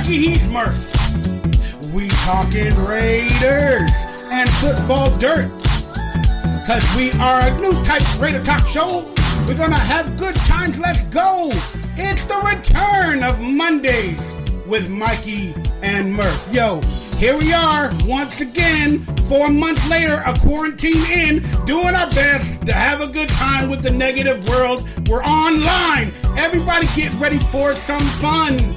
Mikey, he's Murf. We talking Raiders and football dirt. Cause we are a new type Raider talk show. We're gonna have good times, let's go. It's the return of Mondays with Mikey and Murf. Yo, here we are once again, 4 months later, a quarantine in, doing our best to have a good time with the negative world. We're online. Everybody get ready for some fun.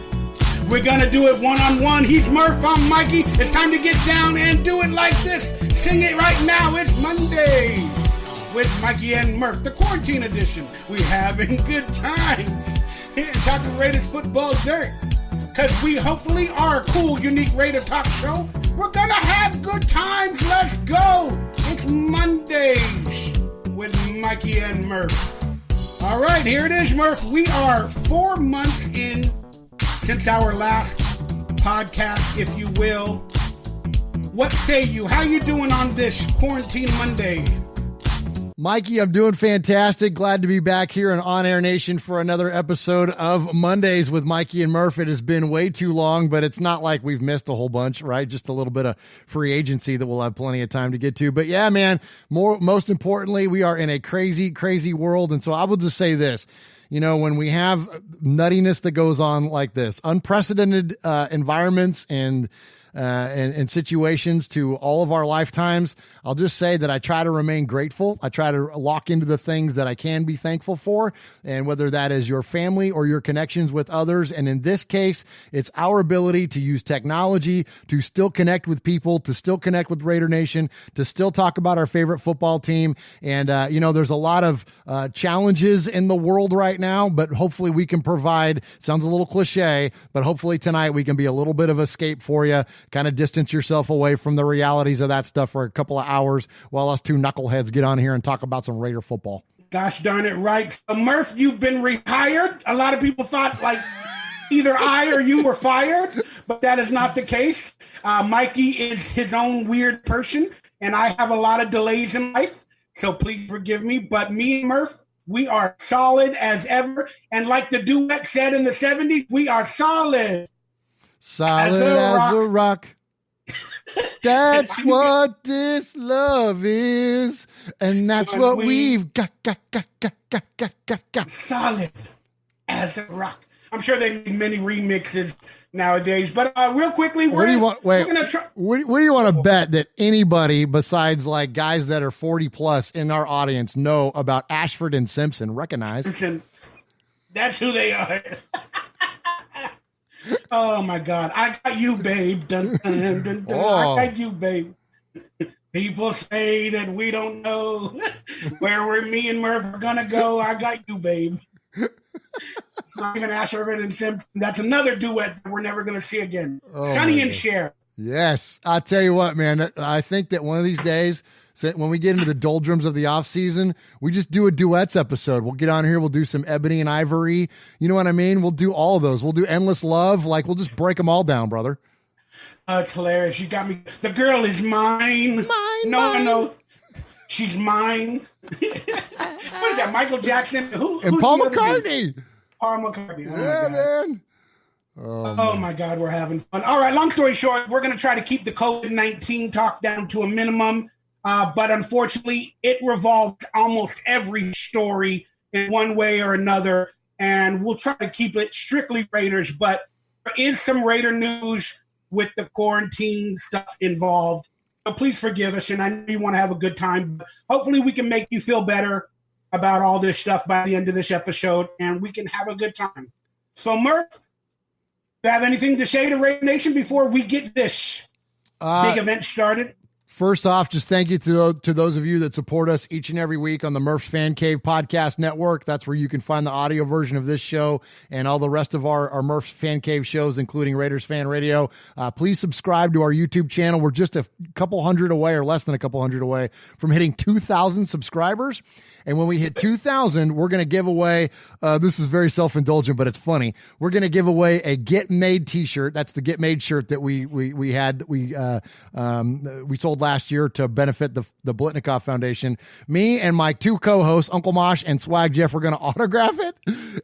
We're gonna do it one-on-one. He's Murf, I'm Mikey. It's time to get down and do it like this. Sing it right now. It's Mondays with Mikey and Murf, the quarantine edition. We're having good time here talking Raiders football dirt. Because we hopefully are a cool, unique Raider talk show. We're gonna have good times. Let's go. It's Mondays with Mikey and Murf. All right, here it is, Murf. We are 4 months in since our last podcast, if you will. What say you? How you doing on this quarantine Monday? Mikey, I'm doing fantastic. Glad to be back here in On Air Nation for another episode of Mondays with Mikey and Murf. It has been way too long, but it's not like we've missed a whole bunch, right? Just a little bit of free agency that we'll have plenty of time to get to. But yeah, man, most importantly, we are in a crazy, crazy world. And so I will just say this. You know, when we have nuttiness that goes on like this, unprecedented environments and situations to all of our lifetimes, I'll just say that I try to remain grateful. I try to lock into the things that I can be thankful for, and whether that is your family or your connections with others. And in this case, it's our ability to use technology to still connect with people, to still connect with Raider Nation, to still talk about our favorite football team. And, you know, there's a lot of challenges in the world right now, but hopefully we can provide, sounds a little cliche, but hopefully tonight we can be a little bit of escape for you. Kind of distance yourself away from the realities of that stuff for a couple of hours while us two knuckleheads get on here and talk about some Raider football. Gosh darn it, right. So Murf, you've been rehired. A lot of people thought like either I or you were fired, but that is not the case. Mikey is his own weird person, and I have a lot of delays in life, so please forgive me. But me and Murf, we are solid as ever. And like the duet said in the 70s, we are solid. Solid as a rock. That's what this love is. And that's what we've got. Solid as a rock. I'm sure they need many remixes nowadays. But real quickly, what do you want to bet that anybody besides like guys that are 40 plus in our audience know about Ashford and Simpson? Recognize. Simpson. That's who they are. Oh my God! I got you, babe. Dun, dun, dun, dun. Oh. I got you, babe. People say that we don't know where me and Murf are gonna go. I got you, babe. Not even Ashford and Simpson. That's another duet that we're never gonna see again. Oh, Sonny and Cher. Yes, I'll tell you what, man. I think that one of these days, when we get into the doldrums of the off season, we just do a duets episode. We'll get on here. We'll do some Ebony and Ivory. You know what I mean? We'll do all of those. We'll do Endless Love. Like, we'll just break them all down, brother. It's hilarious. You got me. The girl is mine. No. She's mine. What is that? Michael Jackson? And Paul McCartney. Paul McCartney. Oh, yeah, man. Oh my God, we're having fun. All right, long story short, we're going to try to keep the COVID-19 talk down to a minimum. But unfortunately, it revolves almost every story in one way or another. And we'll try to keep it strictly Raiders. But there is some Raider news with the quarantine stuff involved. So please forgive us. And I know you want to have a good time. But hopefully we can make you feel better about all this stuff by the end of this episode. And we can have a good time. So, Murf, do you have anything to say to Raider Nation before we get this big event started? First off, just thank you to those of you that support us each and every week on the Murph's Fan Cave Podcast Network. That's where you can find the audio version of this show and all the rest of our Murph's Fan Cave shows, including Raiders Fan Radio. Please subscribe to our YouTube channel. We're just a couple hundred away, or less than a couple hundred away, from hitting 2,000 subscribers. And when we hit 2,000, we're going to give away, this is very self-indulgent, but it's funny. We're going to give away a Get Made t-shirt. That's the Get Made shirt that we sold canceled last year to benefit the Blitnikoff Foundation. Me and my two co-hosts, Uncle Mosh and Swag Jeff, are going to autograph it,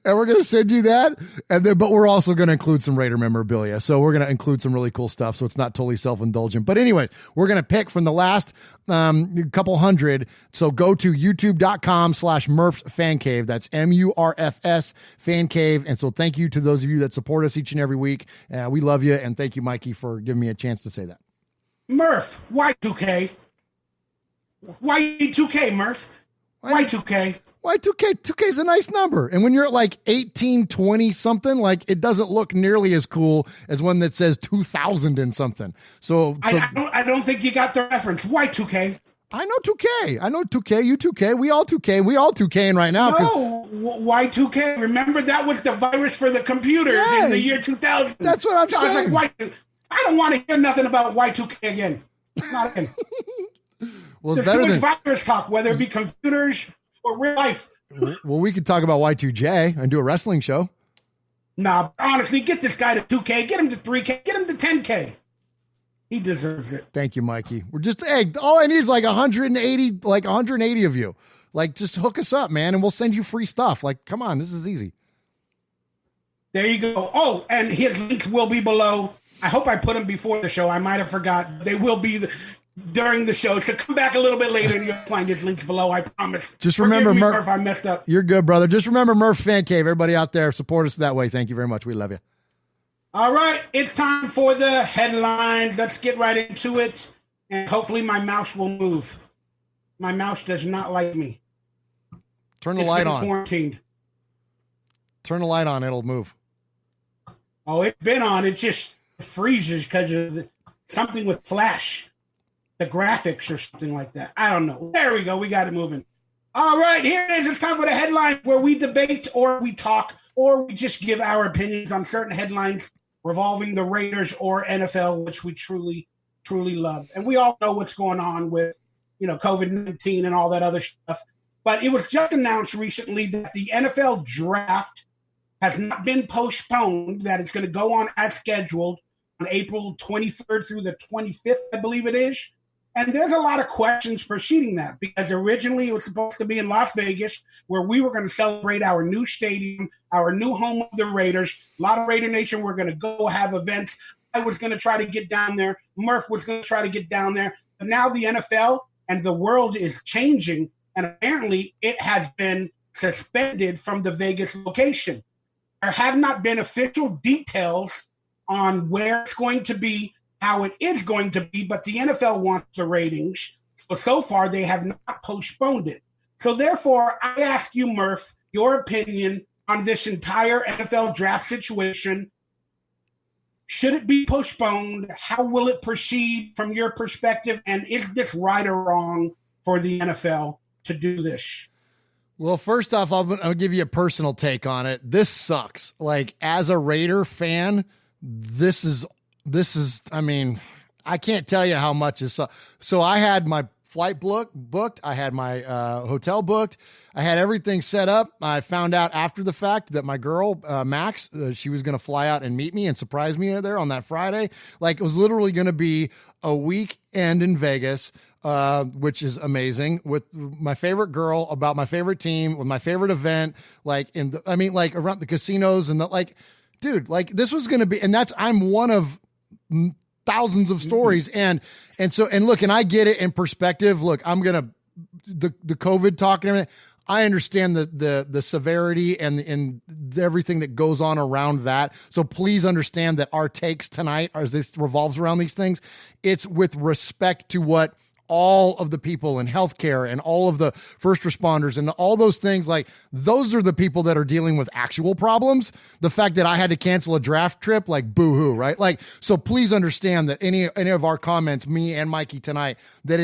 and we're going to send you that. And then, but we're also going to include some Raider memorabilia. So we're going to include some really cool stuff, so it's not totally self-indulgent. But anyway, we're going to pick from the last couple hundred. So go to youtube.com/Murf's Fan Cave. That's MURFS Fan Cave. And so thank you to those of you that support us each and every week. We love you, and thank you, Mikey, for giving me a chance to say that. Murf, why 2K? Why 2K, Murf? Why 2K? Why 2K? 2K is a nice number. And when you're at like 18, 20 something, like it doesn't look nearly as cool as one that says 2000 and something. So I don't think you got the reference. Why 2K? I know 2K. I know 2K. You 2K. We all 2K. We all 2K right now. No, why 2K? Remember that was the virus for the computers in the year 2000. That's what I'm saying. I was like, why? I don't want to hear nothing about Y2K again. Not again. Well, there's too much virus talk, whether it be computers or real life. Well, we could talk about Y2J and do a wrestling show. Nah, honestly, get this guy to 2K, get him to 3K, get him to 10K. He deserves it. Thank you, Mikey. We're just, hey, all I need is like 180 of you. Like, just hook us up, man, and we'll send you free stuff. Like, come on, this is easy. There you go. Oh, and his links will be below. I hope I put them before the show. I might have forgot. They will be during the show. So come back a little bit later and you'll find his links below. I promise. Just remember, Murf, I messed up. You're good, brother. Just remember Murph Fan Cave. Everybody out there, support us that way. Thank you very much. We love you. All right. It's time for the headlines. Let's get right into it. And hopefully my mouse will move. My mouse does not like me. Turn the light on. Quarantined. Turn the light on. It'll move. Oh, it's been on. It just freezes because of something with flash, the graphics or something like that. I don't know. There we go. We got it moving. All right, here it is. It's time for the headline where we debate or we talk or we just give our opinions on certain headlines revolving the Raiders or NFL, which we truly, truly love. And we all know what's going on with, COVID-19 and all that other stuff. But it was just announced recently that the NFL draft has not been postponed, that it's going to go on as scheduled on April 23rd through the 25th, I believe it is. And there's a lot of questions preceding that because originally it was supposed to be in Las Vegas where we were going to celebrate our new stadium, our new home of the Raiders. A lot of Raider Nation were going to go have events. I was going to try to get down there. Murf was going to try to get down there. But now the NFL and the world is changing, and apparently it has been suspended from the Vegas location. There have not been official details on where it's going to be, how it is going to be, but the NFL wants the ratings. So far, they have not postponed it. So therefore, I ask you, Murf, your opinion on this entire NFL draft situation. Should it be postponed? How will it proceed from your perspective? And is this right or wrong for the NFL to do this? Well, first off, I'll give you a personal take on it. This sucks. Like, as a Raider fan, this is, I mean, I can't tell you how much is. So I had my flight booked. I had my hotel booked. I had everything set up. I found out after the fact that my girl, Max, she was going to fly out and meet me and surprise me there on that Friday. Like, it was literally going to be a weekend in Vegas, which is amazing, with my favorite girl, about my favorite team, with my favorite event, like around the casinos and dude, like this was going to be, and I'm one of thousands of stories. And look, and I get it in perspective. Look, the COVID talk and everything. I understand the severity and everything that goes on around that. So please understand that our takes tonight, as this revolves around these things, it's with respect to what all of the people in healthcare and all of the first responders and all those things, like those are the people that are dealing with actual problems. The fact that I had to cancel a draft trip, like boo-hoo, right? Like, so please understand that any of our comments, me and Mikey tonight, that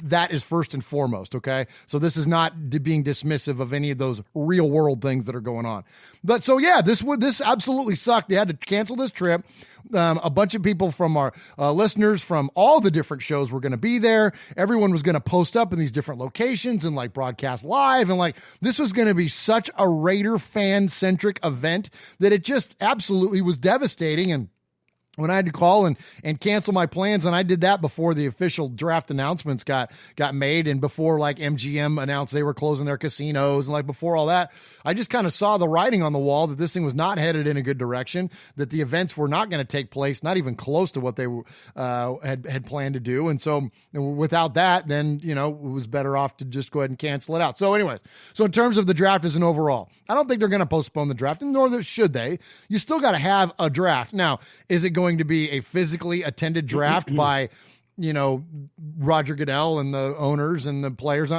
that is first and foremost. Okay. So this is not being dismissive of any of those real world things that are going on. But so yeah, this absolutely sucked. They had to cancel this trip. A bunch of people from our listeners from all the different shows were going to be there. Everyone was going to post up in these different locations and like broadcast live. And like, this was going to be such a Raider fan centric event that it just absolutely was devastating. And when I had to call and cancel my plans. And I did that before the official draft announcements got made, and before like MGM announced they were closing their casinos, and like before all that, I just kind of saw the writing on the wall that this thing was not headed in a good direction, that the events were not going to take place, not even close to what they had planned to do. And so without that, then, you know, it was better off to just go ahead and cancel it out. So anyways, so in terms of the draft as an overall, I don't think they're going to postpone the draft, and nor should they. You still got to have a draft. Now, is it going to be a physically attended draft by, you know, Roger Goodell and the owners and the players?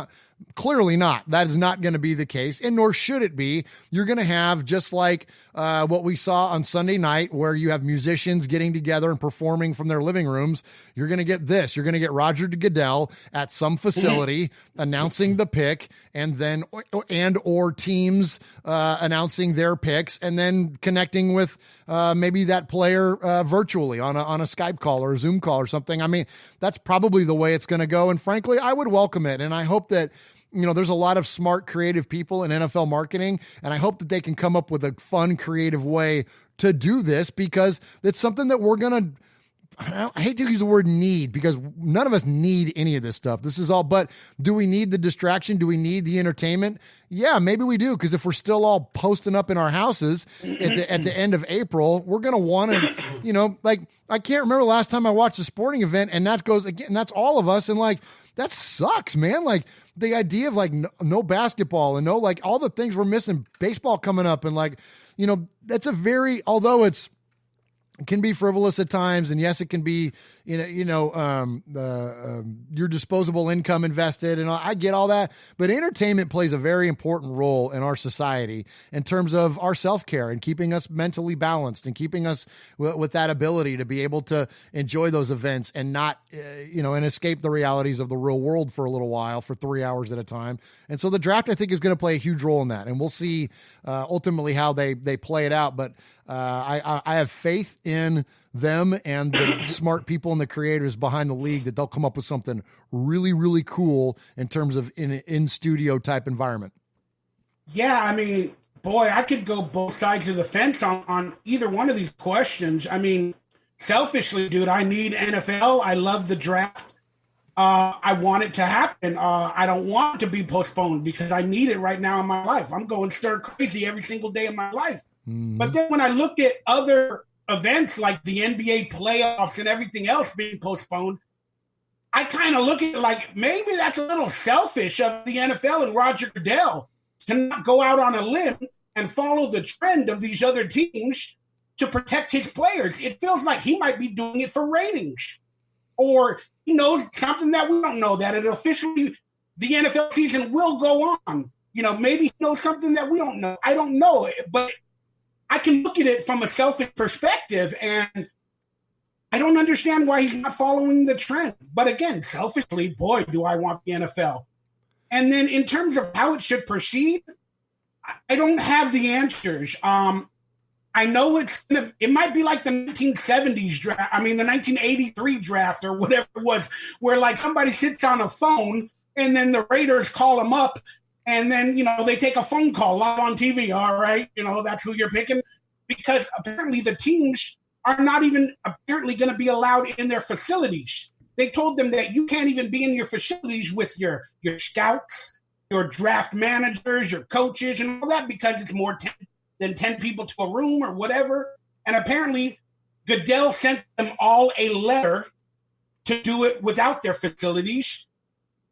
Clearly not. That is not going to be the case, and nor should it be. You're going to have, just like what we saw on Sunday night, where you have musicians getting together and performing from their living rooms. You're going to get this. You're going to get Roger Goodell at some facility announcing the pick, and then or teams announcing their picks, and then connecting with maybe that player virtually on a Skype call or a Zoom call or something. I mean, that's probably the way it's going to go. And frankly, I would welcome it. And I hope that, you know, there's a lot of smart, creative people in NFL marketing, and I hope that they can come up with a fun, creative way to do this, because it's something that we're going to, I hate to use the word need, because none of us need any of this stuff. This is all, but do we need the distraction? Do we need the entertainment? Yeah, maybe we do. Because if we're still all posting up in our houses at the end of April, we're going to want to, you know, like, I can't remember the last time I watched a sporting event, and that goes again, that's all of us. And like, that sucks, man. Like, the idea of like no basketball and no, like, all the things we're missing, baseball coming up, and like, you know, that's a very, although it can be frivolous at times, and yes, it can be, your disposable income invested, and I get all that, but entertainment plays a very important role in our society in terms of our self-care and keeping us mentally balanced and keeping us with that ability to be able to enjoy those events and not, and escape the realities of the real world for a little while, for 3 hours at a time. And so the draft, I think, is going to play a huge role in that, and we'll see ultimately how they play it out. But I have faith in them and the smart people and the creators behind the league that they'll come up with something really, really cool in terms of in studio type environment. Yeah, I mean, boy, I could go both sides of the fence on either one of these questions. I mean, selfishly, dude, I need NFL. I love the draft. I want it to happen. I don't want it to be postponed because I need it right now in my life. I'm going stir crazy every single day of my life. Mm-hmm. But then when I look at other events like the NBA playoffs and everything else being postponed, I kind of look at it like maybe that's a little selfish of the NFL and Roger Goodell to not go out on a limb and follow the trend of these other teams to protect his players. It feels like he might be doing it for ratings, or he knows something that we don't know, that it officially, the NFL season will go on. Maybe he knows something that we don't know. I don't know, but I can look at it from a selfish perspective, and I don't understand why he's not following the trend. But again, selfishly, boy, do I want the NFL. And then in terms of how it should proceed, I don't have the answers. I know it might be like the 1970s draft. I mean, the 1983 draft or whatever it was, where like somebody sits on a phone and then the Raiders call them up. And then, they take a phone call live on TV. All right, that's who you're picking. Because apparently the teams are not even apparently going to be allowed in their facilities. They told them that you can't even be in your facilities with your scouts, your draft managers, your coaches, and all that, because it's more than 10 people to a room or whatever. And apparently Goodell sent them all a letter to do it without their facilities.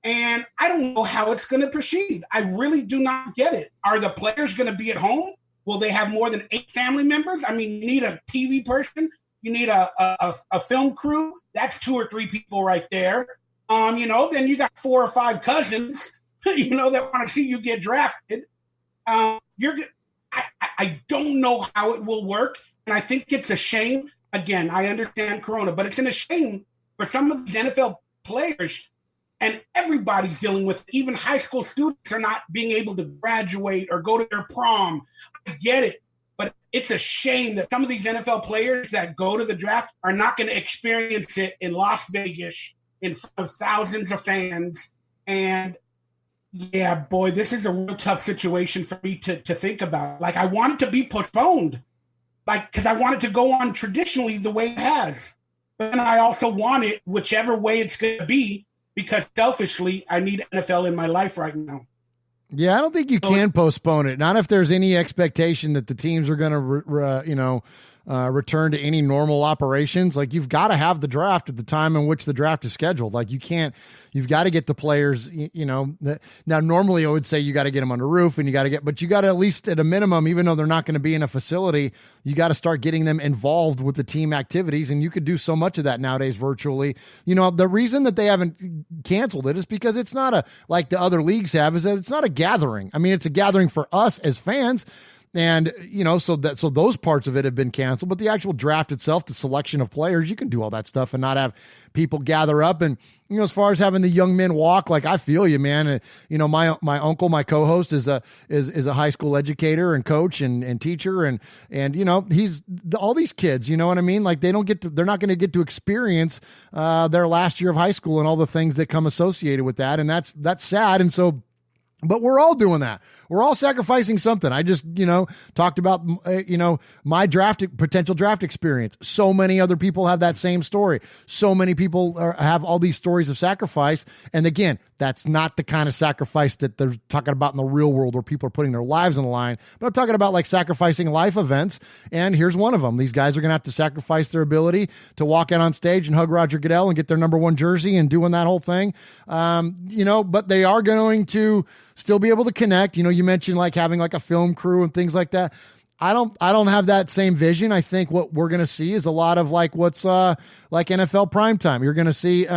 And I don't know how it's going to proceed. I really do not get it. Are the players going to be at home? Will they have more than 8 family members? I mean, you need a TV person. You need a film crew. That's 2 or 3 people right there. Then you got 4 or 5 cousins, that want to see you get drafted. I don't know how it will work. And I think it's a shame. Again, I understand Corona, but it's a shame for some of these NFL players. And everybody's dealing with, even high school students are not being able to graduate or go to their prom. I get it, but it's a shame that some of these NFL players that go to the draft are not going to experience it in Las Vegas in front of thousands of fans. And yeah, boy, this is a real tough situation for me to think about. Like, I want it to be postponed, because I want it to go on traditionally the way it has. But then I also want it whichever way it's going to be, because selfishly, I need NFL in my life right now. Yeah, I don't think you can postpone it. Not if there's any expectation that the teams are going to, return to any normal operations. Like, you've got to have the draft at the time in which the draft is scheduled. Like, you've got to get the players, now normally I would say you got to get them on the roof and but you got to at least at a minimum, even though they're not going to be in a facility, you got to start getting them involved with the team activities. And you could do so much of that nowadays virtually. The reason that they haven't canceled it is because it's not like the other leagues have, is that it's not a gathering. I mean, it's a gathering for us as fans. And, so those parts of it have been canceled, but the actual draft itself, the selection of players, you can do all that stuff and not have people gather up. And, as far as having the young men walk, like, I feel you, man. And, my uncle, my co-host is a high school educator and coach and teacher. And, he's all these kids, you know what I mean? Like, they're not going to get to experience, their last year of high school and all the things that come associated with that. And that's sad. And so, but we're all doing that. We're all sacrificing something. I just, talked about, my potential draft experience. So many other people have that same story. So many people have all these stories of sacrifice. And again, that's not the kind of sacrifice that they're talking about in the real world where people are putting their lives on the line. But I'm talking about like sacrificing life events. And here's one of them. These guys are going to have to sacrifice their ability to walk out on stage and hug Roger Goodell and get their number 1 jersey and doing that whole thing. But they are going to still be able to connect. You mentioned like having like a film crew and things like that. I don't have that same vision. I think what we're going to see is a lot of like what's like NFL primetime. You're going to see with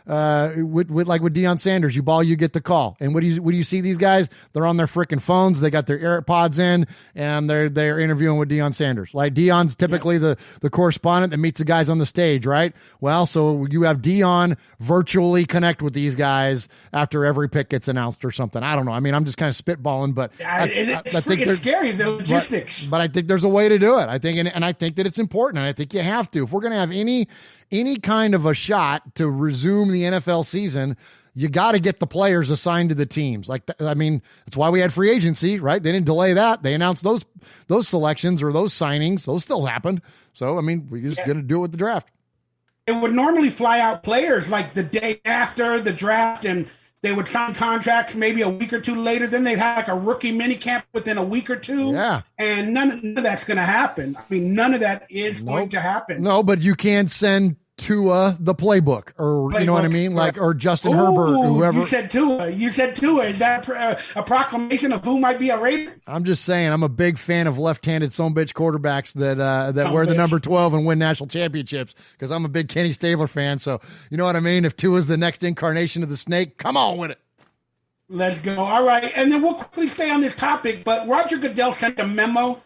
Deion Sanders, you get the call. And what do you see these guys? They're on their freaking phones. They got their AirPods in and they're interviewing with Deion Sanders. Like, Deion's typically the correspondent that meets the guys on the stage, right? Well, so you have Deion virtually connect with these guys after every pick gets announced or something. I don't know. I mean, I'm just kind of spitballing, but I think it's scary, the logistics. But I think there's a way to do it. I think, and I think that it's important. And I think you have to. If we're going to have any kind of a shot to resume the NFL season, you got to get the players assigned to the teams. Like, that's why we had free agency, right? They didn't delay that. They announced those selections or those signings. Those still happened. So, we're just going to do it with the draft. It would normally fly out players like the day after the draft, and they would sign contracts maybe a week or two later. Then they'd have like a rookie mini camp within a week or two. Yeah. And none of that's going to happen. None of that is going to happen. No, but you can send Tua the playbook, or you know what I mean? Like, or Justin Herbert, whoever. You said Tua. Is that a proclamation of who might be a Raider? I'm just saying, I'm a big fan of left-handed son bitch quarterbacks that wear the number 12 and win national championships, because I'm a big Kenny Stabler fan. So, you know what I mean? If Tua's the next incarnation of the snake, come on with it. Let's go. All right. And then we'll quickly stay on this topic, but Roger Goodell sent a memo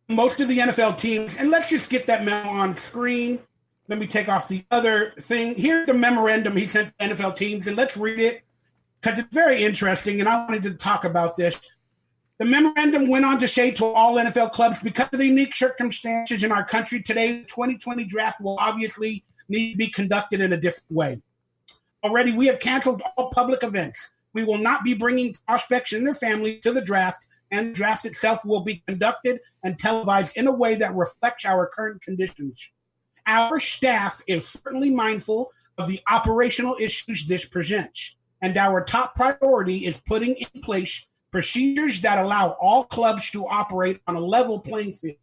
to most of the NFL teams, and let's just get that memo on screen. Let me take off the other thing. Here's the memorandum he sent to NFL teams, and let's read it because it's very interesting, and I wanted to talk about this. The memorandum went on to say to all NFL clubs, because of the unique circumstances in our country today, the 2020 draft will obviously need to be conducted in a different way. Already, we have canceled all public events. We will not be bringing prospects and their family to the draft, and the draft itself will be conducted and televised in a way that reflects our current conditions. Our staff is certainly mindful of the operational issues this presents, and our top priority is putting in place procedures that allow all clubs to operate on a level playing field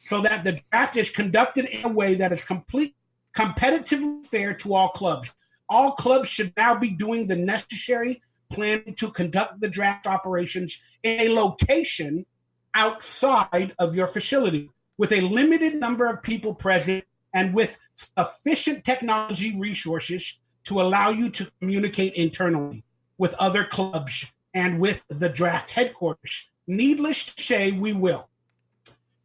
so that the draft is conducted in a way that is competitively fair to all clubs. All clubs should now be doing the necessary planning to conduct the draft operations in a location outside of your facility with a limited number of people present and with sufficient technology resources to allow you to communicate internally with other clubs and with the draft headquarters. Needless to say, we will.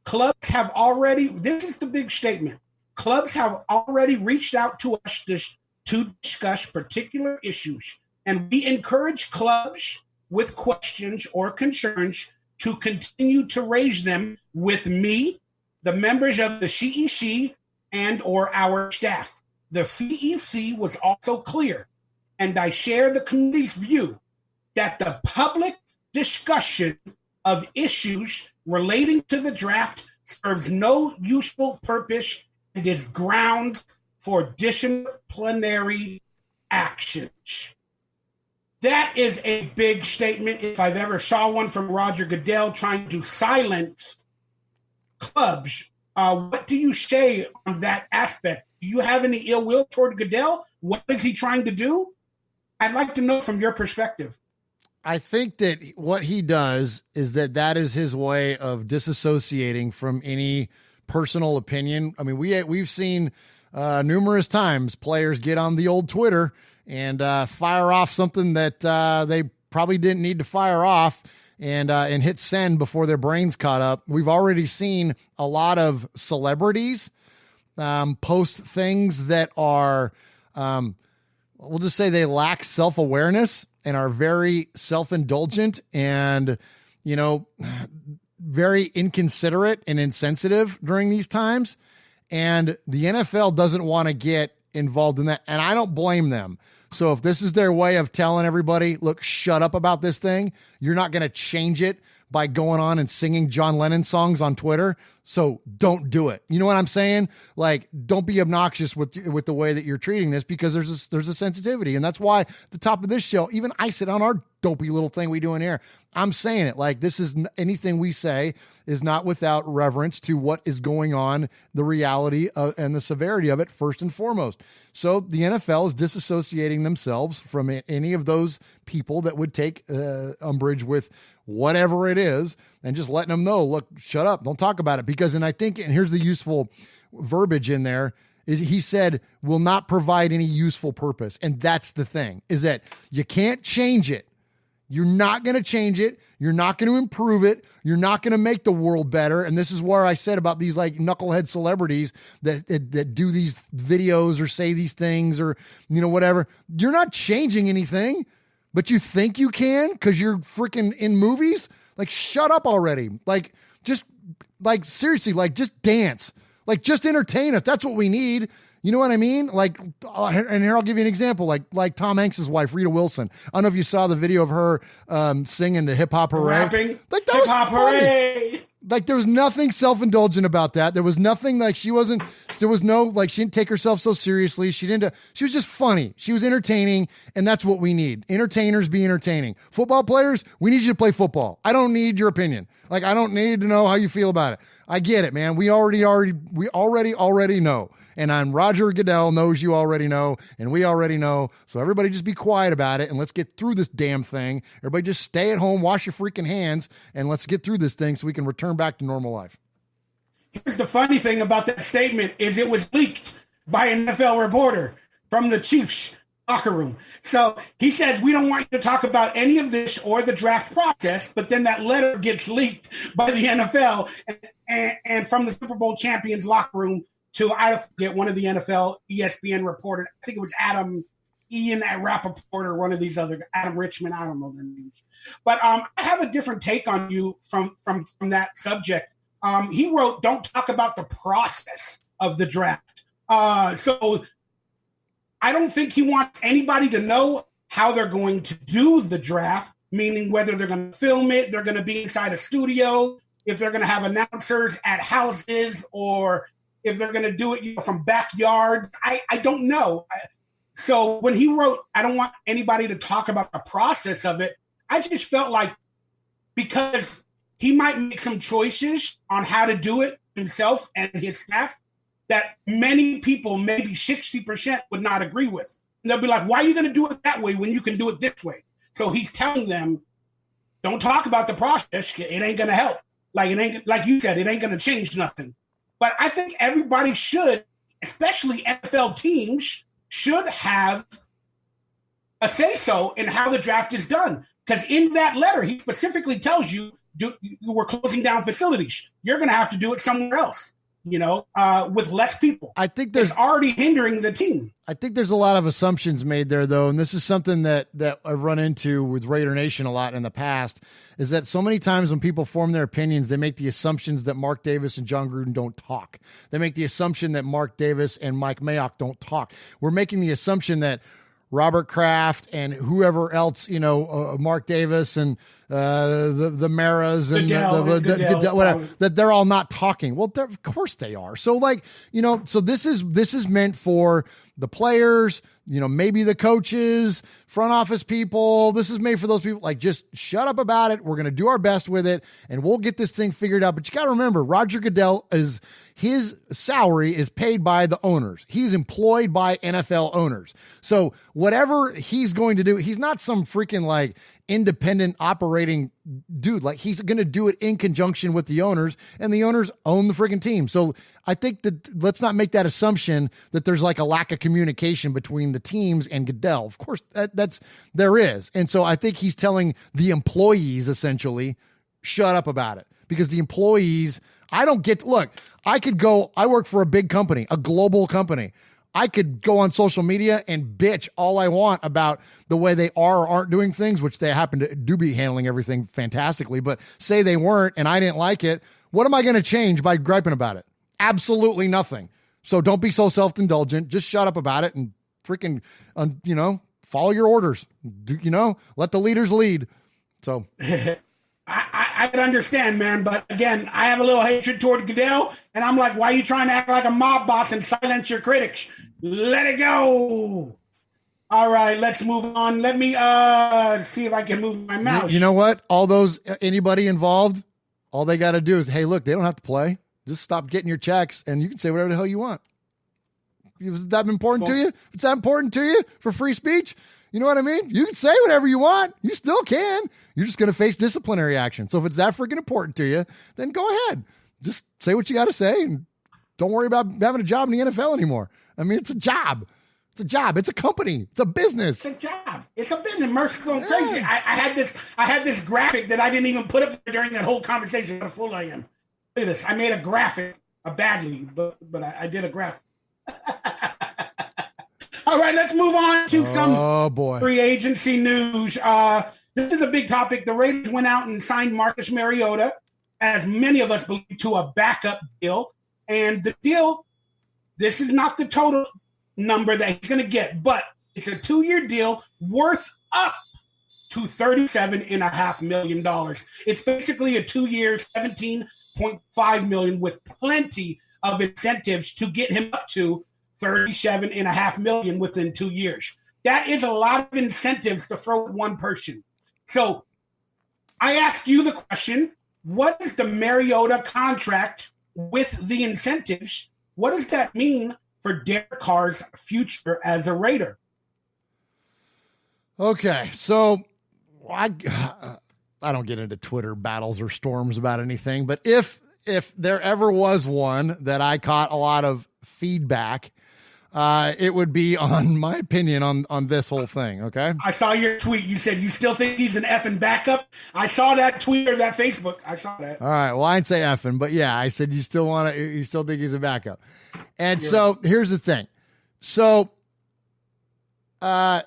Clubs have already, this is the big statement, clubs have already reached out to us to discuss particular issues, and we encourage clubs with questions or concerns to continue to raise them with me, the members of the CEC, and or our staff. The CEC was also clear, and I share the committee's view, that the public discussion of issues relating to the draft serves no useful purpose and is grounds for disciplinary actions. That is a big statement. If I've ever saw one from Roger Goodell trying to silence clubs, what do you say on that aspect? Do you have any ill will toward Goodell? What is he trying to do? I'd like to know from your perspective. I think that what he does is that is his way of disassociating from any personal opinion. I mean, we've seen numerous times players get on the old Twitter and fire off something that they probably didn't need to fire off and hit send before their brains caught up. We've already seen a lot of celebrities post things that are, we'll just say they lack self-awareness and are very self-indulgent and, very inconsiderate and insensitive during these times. And the NFL doesn't want to get involved in that. And I don't blame them. So if this is their way of telling everybody, look, shut up about this thing, you're not going to change it by going on and singing John Lennon songs on Twitter. So don't do it. You know what I'm saying? Like, don't be obnoxious with the way that you're treating this, because there's a sensitivity. And that's why at the top of this show, even I sit on our dopey little thing we do in here, I'm saying it like this is anything we say is not without reverence to what is going on, the reality and the severity of it first and foremost. So the NFL is disassociating themselves from any of those people that would take umbrage with whatever it is, and just letting them know, look, shut up, don't talk about it. Because, and here's the useful verbiage in there, is he said, will not provide any useful purpose. And that's the thing, is that you can't change it. You're not going to change it. You're not going to improve it. You're not going to make the world better. And this is where I said about these like knucklehead celebrities that do these videos or say these things or, whatever. You're not changing anything, but you think you can because you're freaking in movies. Like, shut up already. Like, just like, seriously, like, just dance, like, just entertain us. That's what we need. You know what I mean? Like, and here I'll give you an example, like Tom Hanks's wife, Rita Wilson. I don't know if you saw the video of her singing the Hip Hop Hooray. Rapping. Like, that was funny. Hooray. Like, there was nothing self-indulgent about that. There was nothing like she didn't take herself so seriously. She was just funny. She was entertaining, and that's what we need. Entertainers be entertaining. Football players, we need you to play football. I don't need your opinion. Like, I don't need to know how you feel about it. I get it, man. We already know. And I'm Roger Goodell knows you already know, and we already know. So everybody just be quiet about it, and let's get through this damn thing. Everybody just stay at home, wash your freaking hands, and let's get through this thing so we can return back to normal life. Here's the funny thing about that statement is it was leaked by an NFL reporter from the Chiefs locker room. So he says, we don't want you to talk about any of this or the draft process, but then that letter gets leaked by the NFL and from the Super Bowl champions locker room to, I forget, one of the NFL ESPN reported, I think it was Ian Rappaport or one of these other, Adam Richman, I don't know their names. But I have a different take on you from that subject. He wrote, don't talk about the process of the draft. So I don't think he wants anybody to know how they're going to do the draft, meaning whether they're going to film it, they're going to be inside a studio, if they're going to have announcers at houses, or if they're going to do it from backyard. I don't know. So when he wrote, I don't want anybody to talk about the process of it, I just felt like because he might make some choices on how to do it himself and his staff that many people, maybe 60%, would not agree with. And they'll be like, why are you going to do it that way when you can do it this way? So he's telling them, don't talk about the process. It ain't going to help. Like, it ain't, like you said, it ain't going to change nothing. But I think everybody should, especially NFL teams, should have a say-so in how the draft is done. Because in that letter, he specifically tells you, we're closing down facilities. You're going to have to do it somewhere else, with less people. I think it's already hindering the team. I think there's a lot of assumptions made there, though, and this is something that I've run into with Raider Nation a lot in the past, is that so many times when people form their opinions, they make the assumptions that Mark Davis and John Gruden don't talk. They make the assumption that Mark Davis and Mike Mayock don't talk. We're making the assumption that Robert Kraft and whoever else, Mark Davis and the Maras and Goodell, whatever, that they're all not talking. Well, of course they are. So so this is meant for the players, maybe the coaches, front office people. This is made for those people. Like, just shut up about it. We're going to do our best with it and we'll get this thing figured out. But you got to remember, Roger Goodell his salary is paid by the owners. He's employed by NFL owners. So whatever he's going to do, he's not some freaking like independent operating dude. Like, he's going to do it in conjunction with the owners, and the owners own the freaking team. So I think that let's not make that assumption that there's like a lack of communication between the teams and Goodell. Of course there is. And so I think he's telling the employees essentially, shut up about it, because the employees, I work for a big company, a global company. I could go on social media and bitch all I want about the way they are or aren't doing things, which they happen to do be handling everything fantastically, but say they weren't and I didn't like it. What am I going to change by griping about it? Absolutely nothing. So don't be so self-indulgent. Just shut up about it and freaking, follow your orders. Let the leaders lead. So I can understand, man, but again, I have a little hatred toward Goodell, and I'm like, why are you trying to act like a mob boss and silence your critics? Let it go. All right, let's move on. Let me see if I can move my mouse. You know what? Anybody involved, all they got to do is, hey, look, they don't have to play. Just stop getting your checks, and you can say whatever the hell you want. Is that important to you? If it's that important to you for free speech, you know what I mean? You can say whatever you want. You still can. You're just going to face disciplinary action. So if it's that freaking important to you, then go ahead. Just say what you got to say and don't worry about having a job in the NFL anymore. I mean, it's a job. It's a job. It's a company. It's a business. It's a job. It's a business. Mercy's going crazy. I had this graphic that I didn't even put up there during that whole conversation. How full I am. Look at this. I made a graphic, badly, but I did a graphic. All right, let's move on to some free agency news. This is a big topic. The Raiders went out and signed Marcus Mariota, as many of us believe, to a backup deal. And the deal, this is not the total number that he's going to get, but it's a 2-year deal worth up to $37.5 million. It's basically a 2-year, $17.5 million with plenty of incentives to get him up to $37.5 million within 2 years. That is a lot of incentives to throw at one person. So I ask you the question, what is the Mariota contract with the incentives? What does that mean for Derek Carr's future as a Raider? Okay, so I don't get into Twitter battles or storms about anything, but if there ever was one that I caught a lot of feedback, it would be on my opinion on this whole thing. Okay. I saw your tweet. You said you still think he's an effing backup. I saw that tweet or that Facebook. I saw that. All right. Well, I didn't say effing, but yeah, I said you still think he's a backup. And so here's the thing. So, Marcus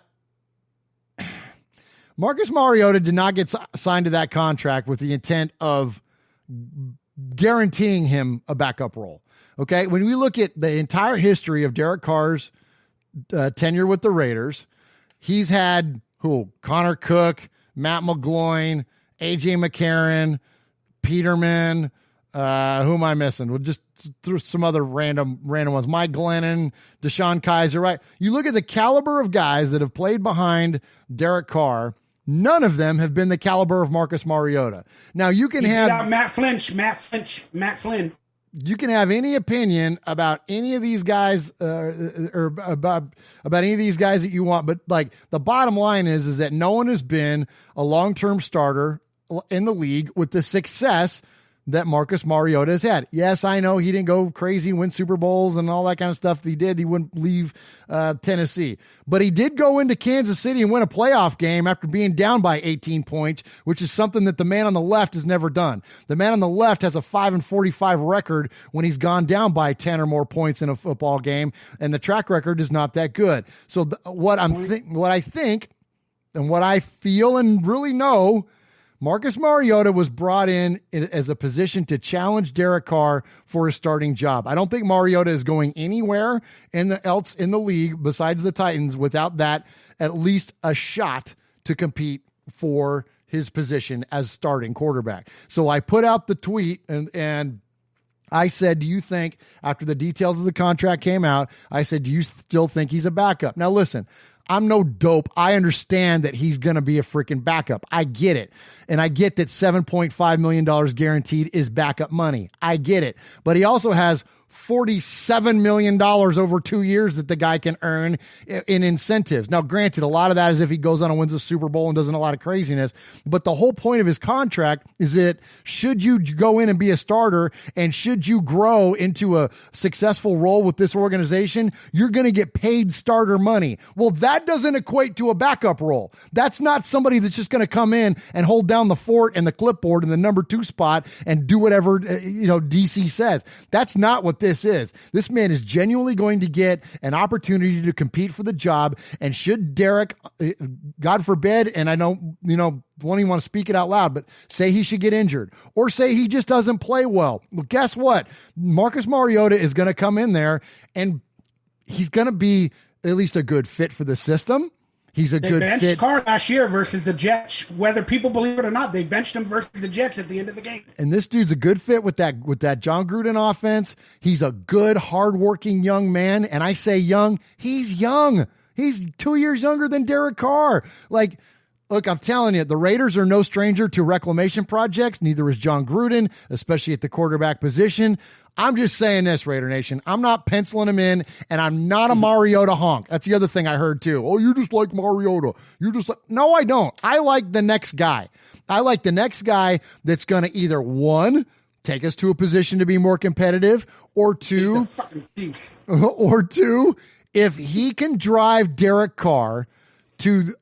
Mariota did not get signed to that contract with the intent of guaranteeing him a backup role. Okay, when we look at the entire history of Derek Carr's tenure with the Raiders, he's had Connor Cook, Matt McGloin, AJ McCarron, Peterman. Who am I missing? We'll just through some other random ones. Mike Glennon, Deshaun Kaiser. Right? You look at the caliber of guys that have played behind Derek Carr. None of them have been the caliber of Marcus Mariota. Now you can have Matt Flynn. You can have any opinion about any of these guys or about any of these guys that you want, but like the bottom line is that no one has been a long-term starter in the league with the success that Marcus Mariota has had. Yes, I know he didn't go crazy, win Super Bowls and all that kind of stuff. He did. He wouldn't leave Tennessee, but he did go into Kansas City and win a playoff game after being down by 18 points, which is something that the man on the left has never done. The man on the left has a 5-45 record when he's gone down by 10 or more points in a football game, and the track record is not that good. So what I think and what I feel and really know, Marcus Mariota was brought in as a position to challenge Derek Carr for his starting job. I don't think Mariota is going anywhere else in the league besides the Titans without that at least a shot to compete for his position as starting quarterback. So I put out the tweet and I said, do you think, after the details of the contract came out, I said, do you still think he's a backup? Now listen, I'm no dope. I understand that he's going to be a freaking backup. I get it. And I get that $7.5 million guaranteed is backup money. I get it. But he also has $47 million over 2 years that the guy can earn in incentives. Now, granted, a lot of that is if he goes on and wins a Super Bowl and does a lot of craziness. But the whole point of his contract is that should you go in and be a starter and should you grow into a successful role with this organization, you're going to get paid starter money. Well, that doesn't equate to a backup role. That's not somebody that's just going to come in and hold down the fort and the clipboard in the number 2 spot and do whatever, DC says. That's not what this is. This man is genuinely going to get an opportunity to compete for the job. And should Derek, God forbid, and I don't, won't even want to speak it out loud, but say he should get injured or say he just doesn't play well. Well, guess what? Marcus Mariota is going to come in there and he's going to be at least a good fit for the system. He's a good fit. They benched Carr last year versus the Jets. Whether people believe it or not, they benched him versus the Jets at the end of the game. And this dude's a good fit with that John Gruden offense. He's a good, hardworking young man. And I say young, he's young. He's 2 years younger than Derek Carr. Look, I'm telling you, the Raiders are no stranger to reclamation projects. Neither is John Gruden, especially at the quarterback position. I'm just saying this, Raider Nation. I'm not penciling him in, and I'm not a Mariota honk. That's the other thing I heard, too. Oh, you just like Mariota. No, I don't. I like the next guy. I like the next guy that's going to either, one, take us to a position to be more competitive, or two, if he can drive Derek Carr to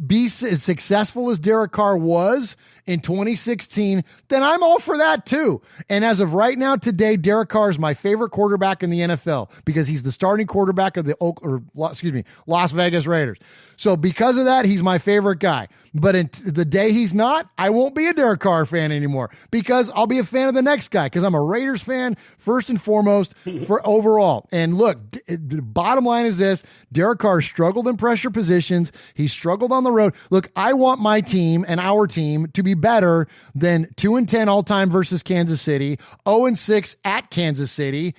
be as successful as Derek Carr was in 2016, then I'm all for that too. And as of right now, today, Derek Carr is my favorite quarterback in the NFL because he's the starting quarterback of the Las Vegas Raiders. So because of that, he's my favorite guy. But the day he's not, I won't be a Derek Carr fan anymore because I'll be a fan of the next guy because I'm a Raiders fan first and foremost for overall. And look, the bottom line is this: Derek Carr struggled in pressure positions. He struggled on the road. Look, I want my team and our team to be better than 2-10 all time versus Kansas City, 0-6 at Kansas City.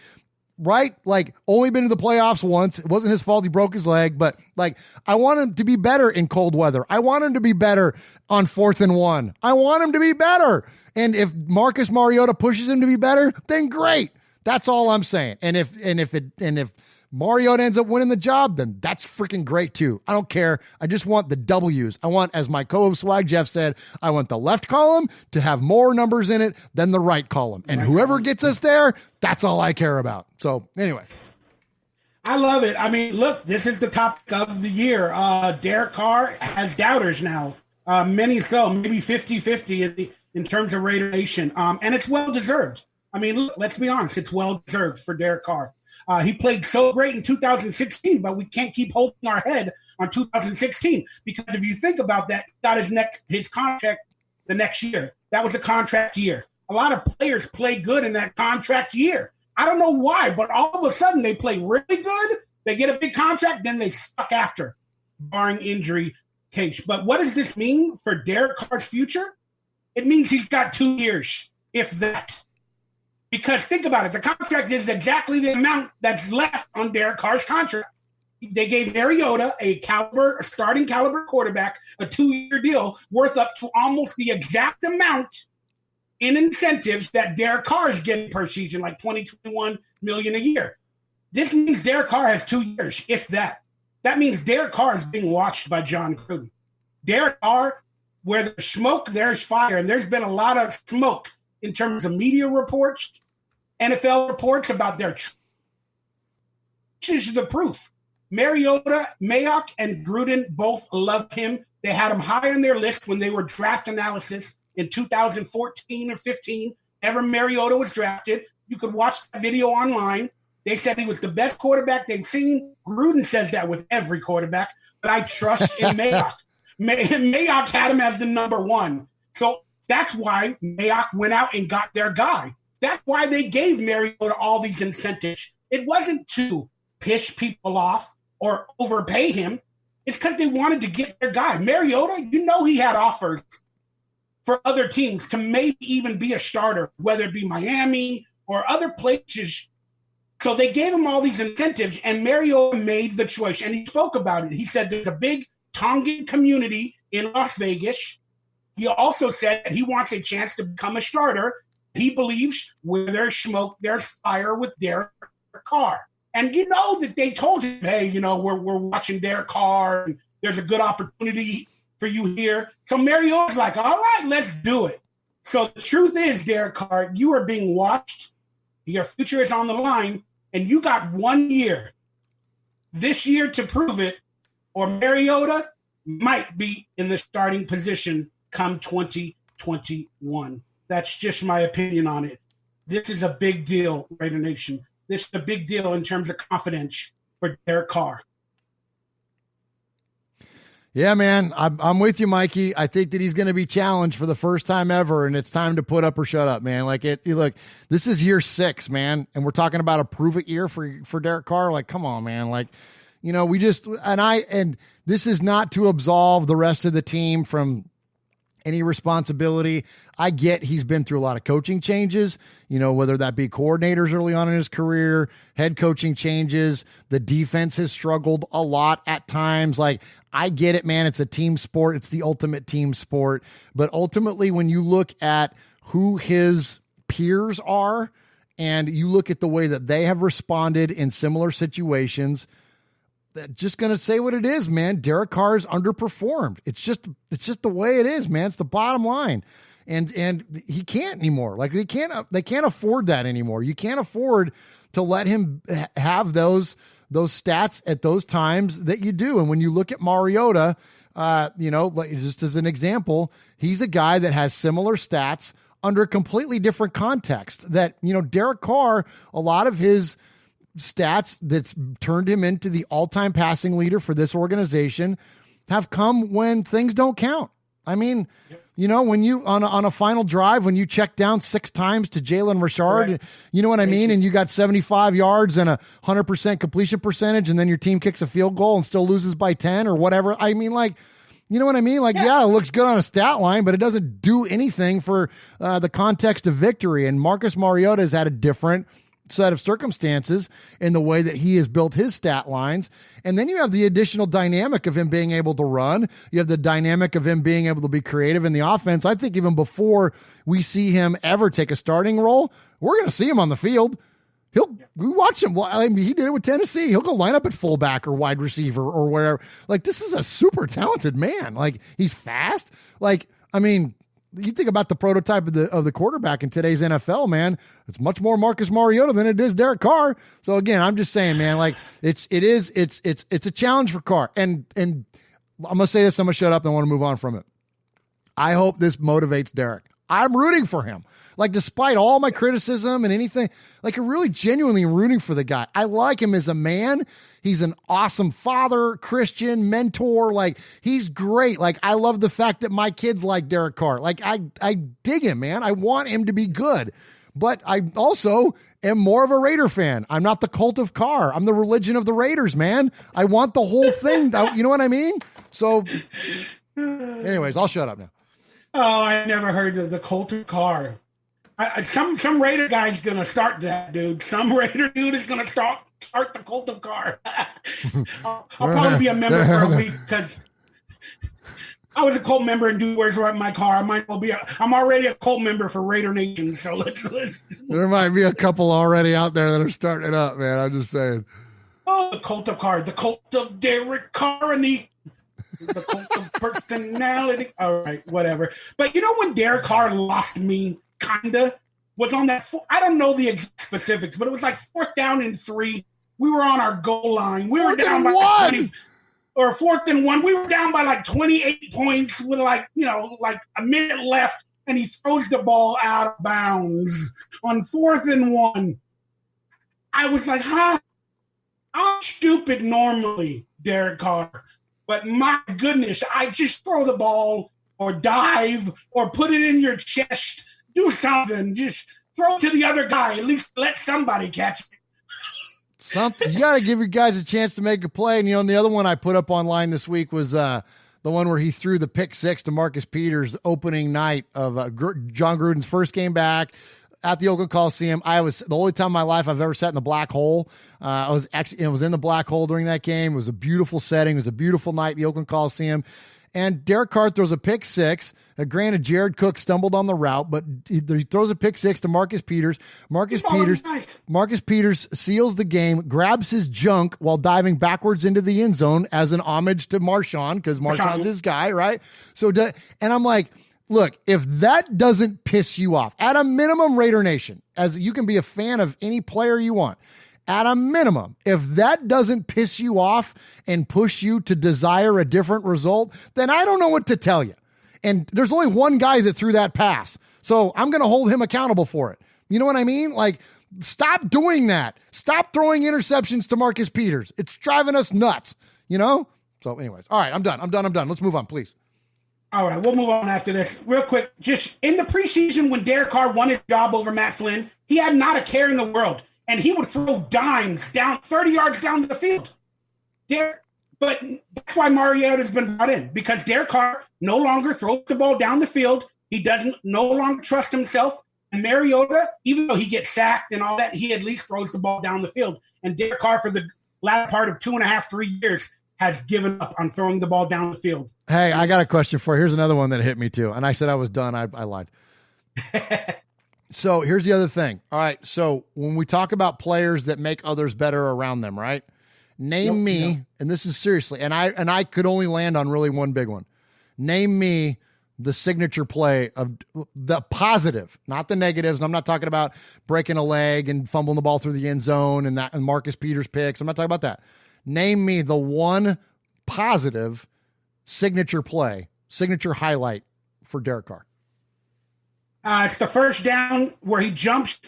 Right? Only been to the playoffs once. It wasn't his fault. He broke his leg, but I want him to be better in cold weather. I want him to be better on 4th and 1. I want him to be better. And if Marcus Mariota pushes him to be better, then great. That's all I'm saying. And if Mariota ends up winning the job, then that's freaking great too. I don't care. I just want the W's. I want, as my co-host Swag Jeff said, I want the left column to have more numbers in it than the right column. And whoever gets us there, that's all I care about. So anyway. I love it. I mean, look, this is the topic of the year. Derek Carr has doubters now. Many so, maybe 50-50 in terms of Raider Nation. And it's well-deserved. I mean, look, let's be honest. It's well-deserved for Derek Carr. He played so great in 2016, but we can't keep holding our head on 2016 because if you think about that, he got his contract the next year. That was a contract year. A lot of players play good in that contract year. I don't know why, but all of a sudden they play really good. They get a big contract, then they suck after, barring injury case. But what does this mean for Derek Carr's future? It means he's got 2 years, if that. Because think about it, the contract is exactly the amount that's left on Derek Carr's contract. They gave Mariota a starting caliber quarterback, a 2-year deal worth up to almost the exact amount in incentives that Derek Carr is getting per season, like $21 million a year. This means Derek Carr has 2 years, if that. That means Derek Carr is being watched by John Gruden. Derek Carr, where there's smoke, there's fire, and there's been a lot of smoke in terms of media reports, NFL reports about their. This is the proof. Mariota, Mayock, and Gruden both loved him. They had him high on their list when they were draft analysis in 2014 or 15. Ever Mariota was drafted. You could watch that video online. They said he was the best quarterback they've seen. Gruden says that with every quarterback, but I trust in Mayock. Mayock had him as the number 1. So That's why Mayock went out and got their guy. That's why they gave Mariota all these incentives. It wasn't to piss people off or overpay him. It's because they wanted to get their guy. Mariota, he had offers for other teams to maybe even be a starter, whether it be Miami or other places. So they gave him all these incentives, and Mariota made the choice. And he spoke about it. He said there's a big Tongan community in Las Vegas. He also said that he wants a chance to become a starter. He believes where there's smoke, there's fire with Derek Carr. And that they told him, hey, we're watching Derek Carr, and there's a good opportunity for you here. So Mariota's like, all right, let's do it. So the truth is, Derek Carr, you are being watched. Your future is on the line, and you got 1 year this year to prove it, or Mariota might be in the starting position come 2021. That's just my opinion on it. This is a big deal, Raider Nation. This is a big deal in terms of confidence for Derek Carr. Yeah, man, I'm with you, Mikey. I think that he's going to be challenged for the first time ever, and it's time to put up or shut up, man. Look, this is year 6, man, and we're talking about a prove-it year for Derek Carr. Like, come on, man. Like, and this is not to absolve the rest of the team from any responsibility. I get he's been through a lot of coaching changes, whether that be coordinators early on in his career, head coaching changes. The defense has struggled a lot at times. Like, I get it, man. It's a team sport. It's the ultimate team sport. But ultimately, when you look at who his peers are and you look at the way that they have responded in similar situations, just going to say what it is, man. Derek Carr is underperformed. It's just the way it is, man. It's the bottom line. And he can't anymore. Like, they can't afford that anymore. You can't afford to let him have those stats at those times that you do. And when you look at Mariota, just as an example, he's a guy that has similar stats under completely different context. That, Derek Carr, a lot of his stats that's turned him into the all-time passing leader for this organization have come when things don't count. I mean, when you on a final drive, when you check down 6 times to Jalen Richard, right. You know what I mean? And you got 75 yards and 100% completion percentage, and then your team kicks a field goal and still loses by 10 or whatever. I mean, like, you know what I mean? Like, yeah, it looks good on a stat line, but it doesn't do anything for the context of victory. And Marcus Mariota has had a different set of circumstances in the way that he has built his stat lines. And then you have the additional dynamic of him being able to run. You have the dynamic of him being able to be creative in the offense. I think even before we see him ever take a starting role, we're going to see him on the field. We watch him. Well, I mean, he did it with Tennessee. He'll go line up at fullback or wide receiver or wherever. Like, this is a super talented man. Like, he's fast. Like, I mean, you think about the prototype of the quarterback in today's NFL, man. It's much more Marcus Mariota than it is Derek Carr. So again, I'm just saying, man, like it's a challenge for Carr. And I'm gonna say this, I'm gonna shut up and I want to move on from it. I hope this motivates Derek. I'm rooting for him. Like, despite all my criticism and anything, like, I'm really genuinely rooting for the guy. I like him as a man. He's an awesome father, Christian, mentor. Like, he's great. Like, I love the fact that my kids like Derek Carr. Like, I dig him, man. I want him to be good. But I also am more of a Raider fan. I'm not the cult of Carr. I'm the religion of the Raiders, man. I want the whole thing. You know what I mean? So anyways, I'll shut up now. Oh, I never heard of the cult of Carr. Some Raider guy's going to start that, dude. Some Raider dude is going to start the cult of Carr. I'll probably be a member for a week because I was a cult member and dude, where's my car? I might well be. I'm already a cult member for Raider Nation, so let's. There might be a couple already out there that are starting it up, man. I'm just saying. Oh, the cult of Carr, the cult of Derek Carr, and the cult of personality. All right, whatever. But when Derek Carr lost me, kinda was on that. I don't know the specifics, but it was like 4th down and 3. We were on our goal line. We were down by like 20. Or 4th and 1, we were down by like 28 points with like a minute left, and he throws the ball out of bounds on 4th and 1. I was like, I'm stupid normally, Derek Carr, but my goodness, I just throw the ball or dive or put it in your chest. Do something. Just throw it to the other guy. At least let somebody catch it. Something. You got to give your guys a chance to make a play. And, the other one I put up online this week was the one where he threw the pick six to Marcus Peters opening night of John Gruden's first game back at the Oakland Coliseum. I was the only time in my life I've ever sat in the black hole. I was in the black hole during that game. It was a beautiful setting. It was a beautiful night at the Oakland Coliseum. And Derek Carr throws a pick six. Granted, Jared Cook stumbled on the route, but he throws a pick six to Marcus Peters. Marcus Peters seals the game, grabs his junk while diving backwards into the end zone as an homage to Marshawn, because Marshawn's his guy, right? And I'm like, look, if that doesn't piss you off, at a minimum, Raider Nation, as you can be a fan of any player you want, at a minimum, if that doesn't piss you off and push you to desire a different result, then I don't know what to tell you. And there's only one guy that threw that pass, so I'm going to hold him accountable for it. You know what I mean? Like, stop doing that. Stop throwing interceptions to Marcus Peters. It's driving us nuts, So anyways, all right, I'm done. Let's move on, please. All right, we'll move on after this. Real quick, just in the preseason when Derek Carr won his job over Matt Flynn, he had not a care in the world. And he would throw dimes down 30 yards down the field. But that's why Mariota's been brought in, because Derek Carr no longer throws the ball down the field. He doesn't no longer trust himself. And Mariota, even though he gets sacked and all that, he at least throws the ball down the field. And Derek Carr, for the latter part of 2.5, 3 years, has given up on throwing the ball down the field. Hey, I got a question for you. Here's another one that hit me too. And I said I was done. I lied. So here's the other thing. All right. So when we talk about players that make others better around them, right? Name me, and this is seriously, and I could only land on really one big one. Name me the signature play of the positive, not the negatives. I'm not talking about breaking a leg and fumbling the ball through the end zone and Marcus Peters picks. I'm not talking about that. Name me the one positive signature play, signature highlight for Derek Carr. It's the first down where he jumps,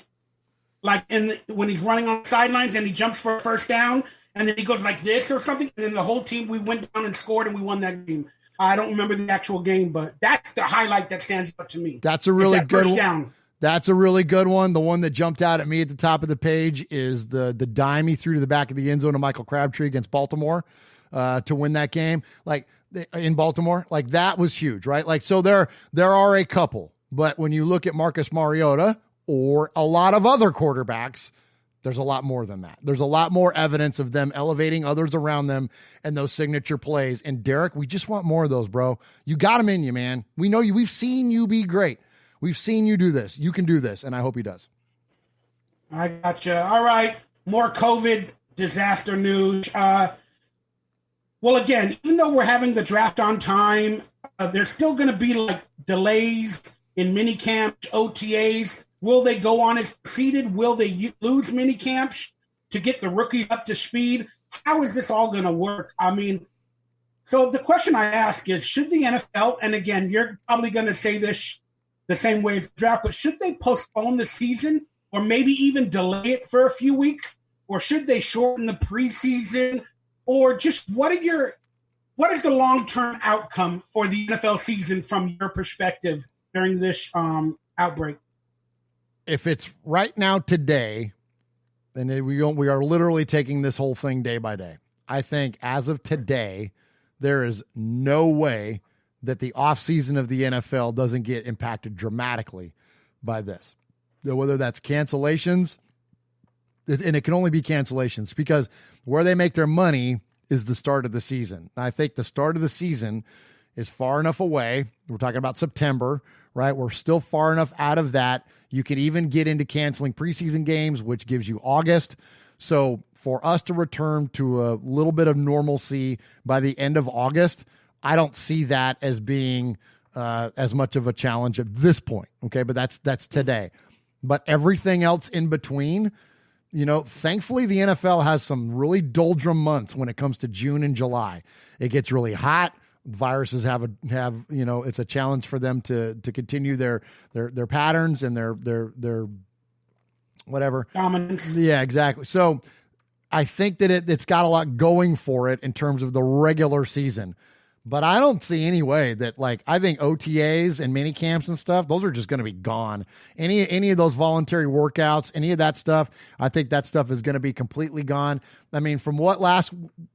like when he's running on the sidelines and he jumps for a first down, and then he goes like this or something, and then the whole team, we went down and scored and we won that game. I don't remember the actual game, but that's the highlight that stands out to me. That's a really good one. That's a really good one. The one that jumped out at me at the top of the page is the dime he threw to the back of the end zone to Michael Crabtree against Baltimore to win that game. Like in Baltimore, like that was huge, right? Like, so there are a couple. But when you look at Marcus Mariota or a lot of other quarterbacks, there's a lot more than that. There's a lot more evidence of them elevating others around them and those signature plays. And Derek, we just want more of those, bro. You got them in you, man. We know you. We've seen you be great. We've seen you do this. You can do this, and I hope he does. I gotcha. All right, more COVID disaster news. Well, again, even though we're having the draft on time, there's still going to be like delays in mini camps, OTAs. Will they go on as seeded? Will they lose mini camps to get the rookie up to speed? How is this all going to work? I mean, so the question I ask is, should the NFL, and again, you're probably going to say this the same way as the draft, but should they postpone the season or maybe even delay it for a few weeks? Or should they shorten the preseason? Or just what is the long-term outcome for the NFL season from your perspective during this outbreak? If it's right now today, then we are literally taking this whole thing day by day. I think as of today, there is no way that the offseason of the NFL doesn't get impacted dramatically by this. Whether that's cancellations, and it can only be cancellations, because where they make their money is the start of the season. I think the start of the season is far enough away. We're talking about September, right? We're still far enough out of that. You could even get into canceling preseason games, which gives you August. So for us to return to a little bit of normalcy by the end of August, I don't see that as being as much of a challenge at this point. Okay. But that's today. But everything else in between, thankfully the NFL has some really doldrum months when it comes to June and July. It gets really hot. Viruses have it's a challenge for them to continue their patterns and their whatever dominance. Yeah, exactly. So I think that it's got a lot going for it in terms of the regular season. But I don't see any way that, like, I think OTAs and mini camps and stuff, those are just going to be gone. Any of those voluntary workouts, any of that stuff, I think that stuff is going to be completely gone. I mean, from what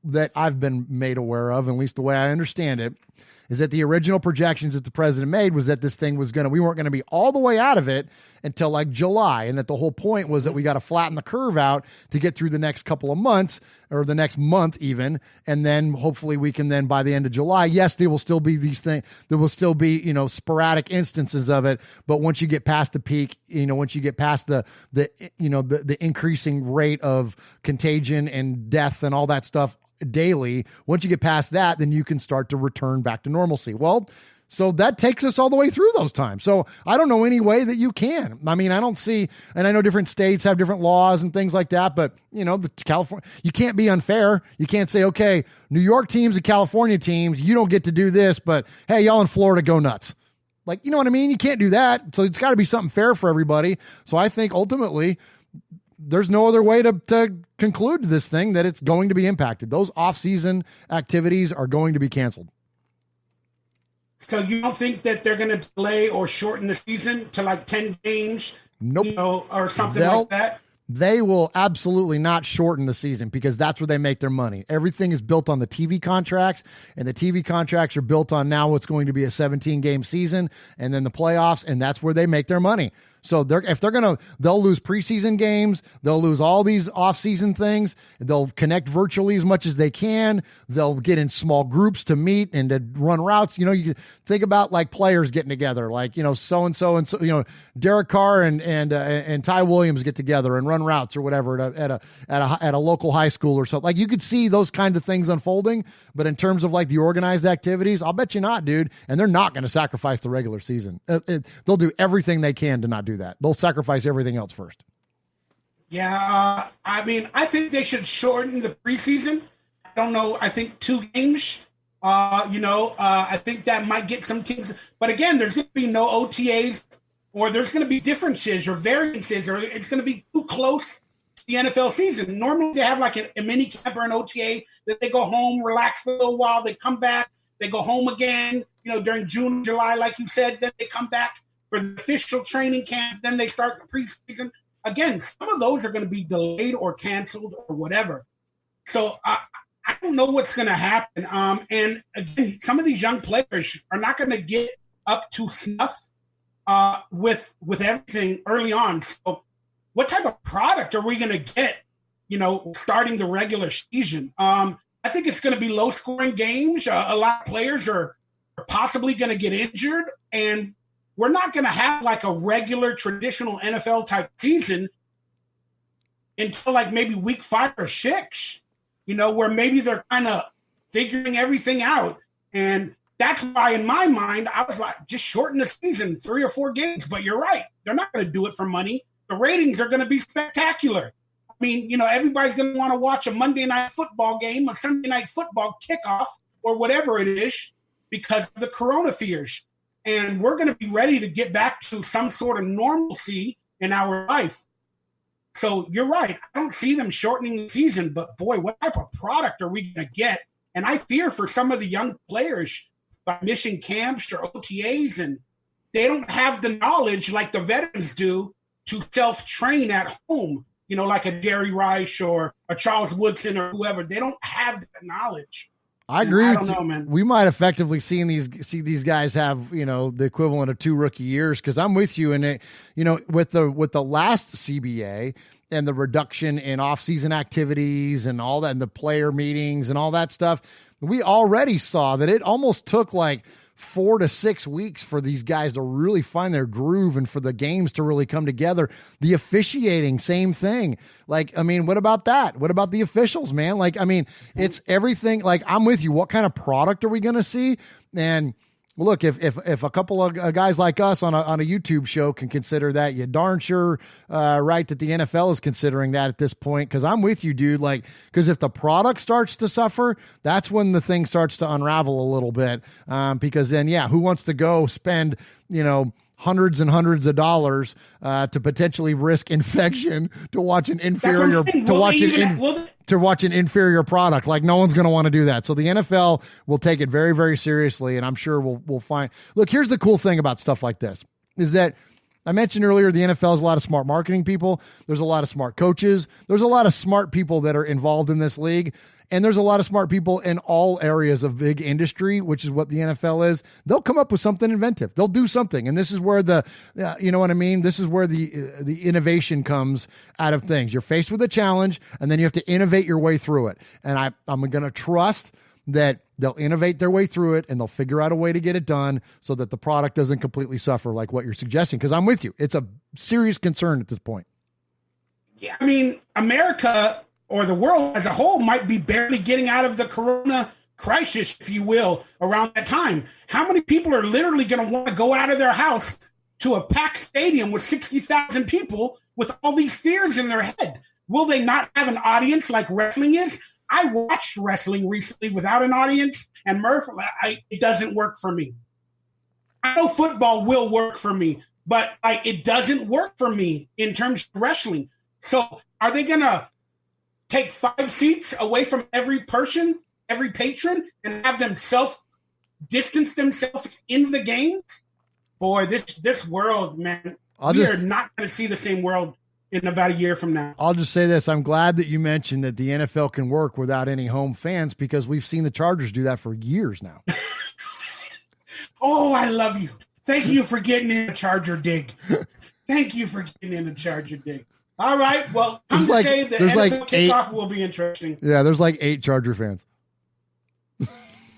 that I've been made aware of, at least the way I understand it, is that the original projections that the president made was that this thing we weren't going to be all the way out of it until like July. And that the whole point was that we got to flatten the curve out to get through the next couple of months, or the next month even. And then hopefully we can then, by the end of July, yes, there will still be these things. There will still be, sporadic instances of it. But once you get past the peak, once you get past the increasing rate of contagion and death and all that stuff daily, once you get past that, then you can start to return back to normalcy. Well, so that takes us all the way through those times. So I don't know any way that you can. I mean, I don't see, and I know different states have different laws and things like that, but the California, you can't be unfair. You can't say, okay, New York teams and California teams, you don't get to do this, but hey, y'all in Florida, go nuts. Like, you know what I mean? You can't do that. So it's got to be something fair for everybody. So I think ultimately there's no other way to conclude this thing that it's going to be impacted. Those off-season activities are going to be canceled. So you don't think that they're going to delay or shorten the season to like 10 games? Nope. Or something like that? They will absolutely not shorten the season, because that's where they make their money. Everything is built on the TV contracts, and the TV contracts are built on now what's going to be a 17-game season and then the playoffs, and that's where they make their money. So they'll lose preseason games. They'll lose all these off-season things. They'll connect virtually as much as they can. They'll get in small groups to meet and to run routes. You can think about like players getting together, like, so-and-so and so, Derek Carr and Ty Williams get together and run routes or whatever at a local high school or something. Like, you could see those kind of things unfolding, but in terms of like the organized activities, I'll bet you not, dude. And they're not going to sacrifice the regular season. They'll do everything they can to not do that. They'll sacrifice everything else first. Yeah, I mean, I think they should shorten the preseason. I don't know. I think 2 games. I think that might get some teams. But again, there's going to be no OTAs, or there's going to be differences or variances, or it's going to be too close to the NFL season. Normally, they have like a mini camp or an OTA that they go home, relax for a little while, they come back, they go home again. During June, July, like you said, then they come back for the official training camp, then they start the preseason. Again, some of those are going to be delayed or canceled or whatever. So I don't know what's going to happen. And again, some of these young players are not going to get up to snuff with everything early on. So what type of product are we going to get, starting the regular season? I think it's going to be low-scoring games. A lot of players are possibly going to get injured, and we're not going to have like a regular traditional NFL type season until like maybe week 5 or 6, where maybe they're kind of figuring everything out. And that's why in my mind, I was like, just shorten the season, 3 or 4 games. But you're right. They're not going to do it for money. The ratings are going to be spectacular. I mean, everybody's going to want to watch a Monday night football game, a Sunday night football kickoff, or whatever it is, because of the corona fears. And we're going to be ready to get back to some sort of normalcy in our life. So you're right. I don't see them shortening the season, but boy, what type of product are we going to get? And I fear for some of the young players by missing camps or OTAs, and they don't have the knowledge like the veterans do to self-train at home, like a Jerry Rice or a Charles Woodson or whoever. They don't have that knowledge. I agree. I don't know, man. We might effectively see these guys have, the equivalent of 2 rookie years. Cause I'm with you. And with the last CBA and the reduction in off-season activities and all that, and the player meetings and all that stuff, we already saw that it almost took like 4 to 6 weeks for these guys to really find their groove and for the games to really come together. The officiating, same thing. Like, I mean, what about that? What about the officials, man? Like, I mean, it's everything. Like, I'm with you. What kind of product are we going to see? And look, if a couple of guys like us on a YouTube show can consider that, you darn sure right that the NFL is considering that at this point. Because I'm with you, dude. Like, because if the product starts to suffer, that's when the thing starts to unravel a little bit. Because then, yeah, who wants to go spend hundreds and hundreds of dollars to potentially risk infection to watch an inferior watch an inferior product. Like, no one's going to want to do that. So the NFL will take it very, very seriously, and I'm sure we'll find. Look, here's the cool thing about stuff like this is that I mentioned earlier the NFL has a lot of smart marketing people. There's a lot of smart coaches. There's a lot of smart people that are involved in this league. And there's a lot of smart people in all areas of big industry, which is what the NFL is. They'll come up with something inventive. They'll do something. And this is where you know what I mean? This is where the innovation comes out of things. You're faced with a challenge, and then you have to innovate your way through it. And I'm going to trust that they'll innovate their way through it, and they'll figure out a way to get it done so that the product doesn't completely suffer like what you're suggesting. Because I'm with you. It's a serious concern at this point. Yeah, I mean, America or the world as a whole might be barely getting out of the corona crisis, if you will, around that time. How many people are literally going to want to go out of their house to a packed stadium with 60,000 people with all these fears in their head? Will they not have an audience like wrestling is? I watched wrestling recently without an audience, and Murph, it doesn't work for me. I know football will work for me, but it doesn't work for me in terms of wrestling. So are they going to take 5 seats away from every person, every patron, and have them distance themselves in the games? Boy, this world, man, we are not going to see the same world in about a year from now. I'll just say this. I'm glad that you mentioned that the NFL can work without any home fans, because we've seen the Chargers do that for years now. Oh, I love you. Thank you for getting in a Charger dig. Thank you for getting in a Charger dig. All right. Well, I'm going to say the NFL kickoff will be interesting. Yeah, there's 8 Charger fans.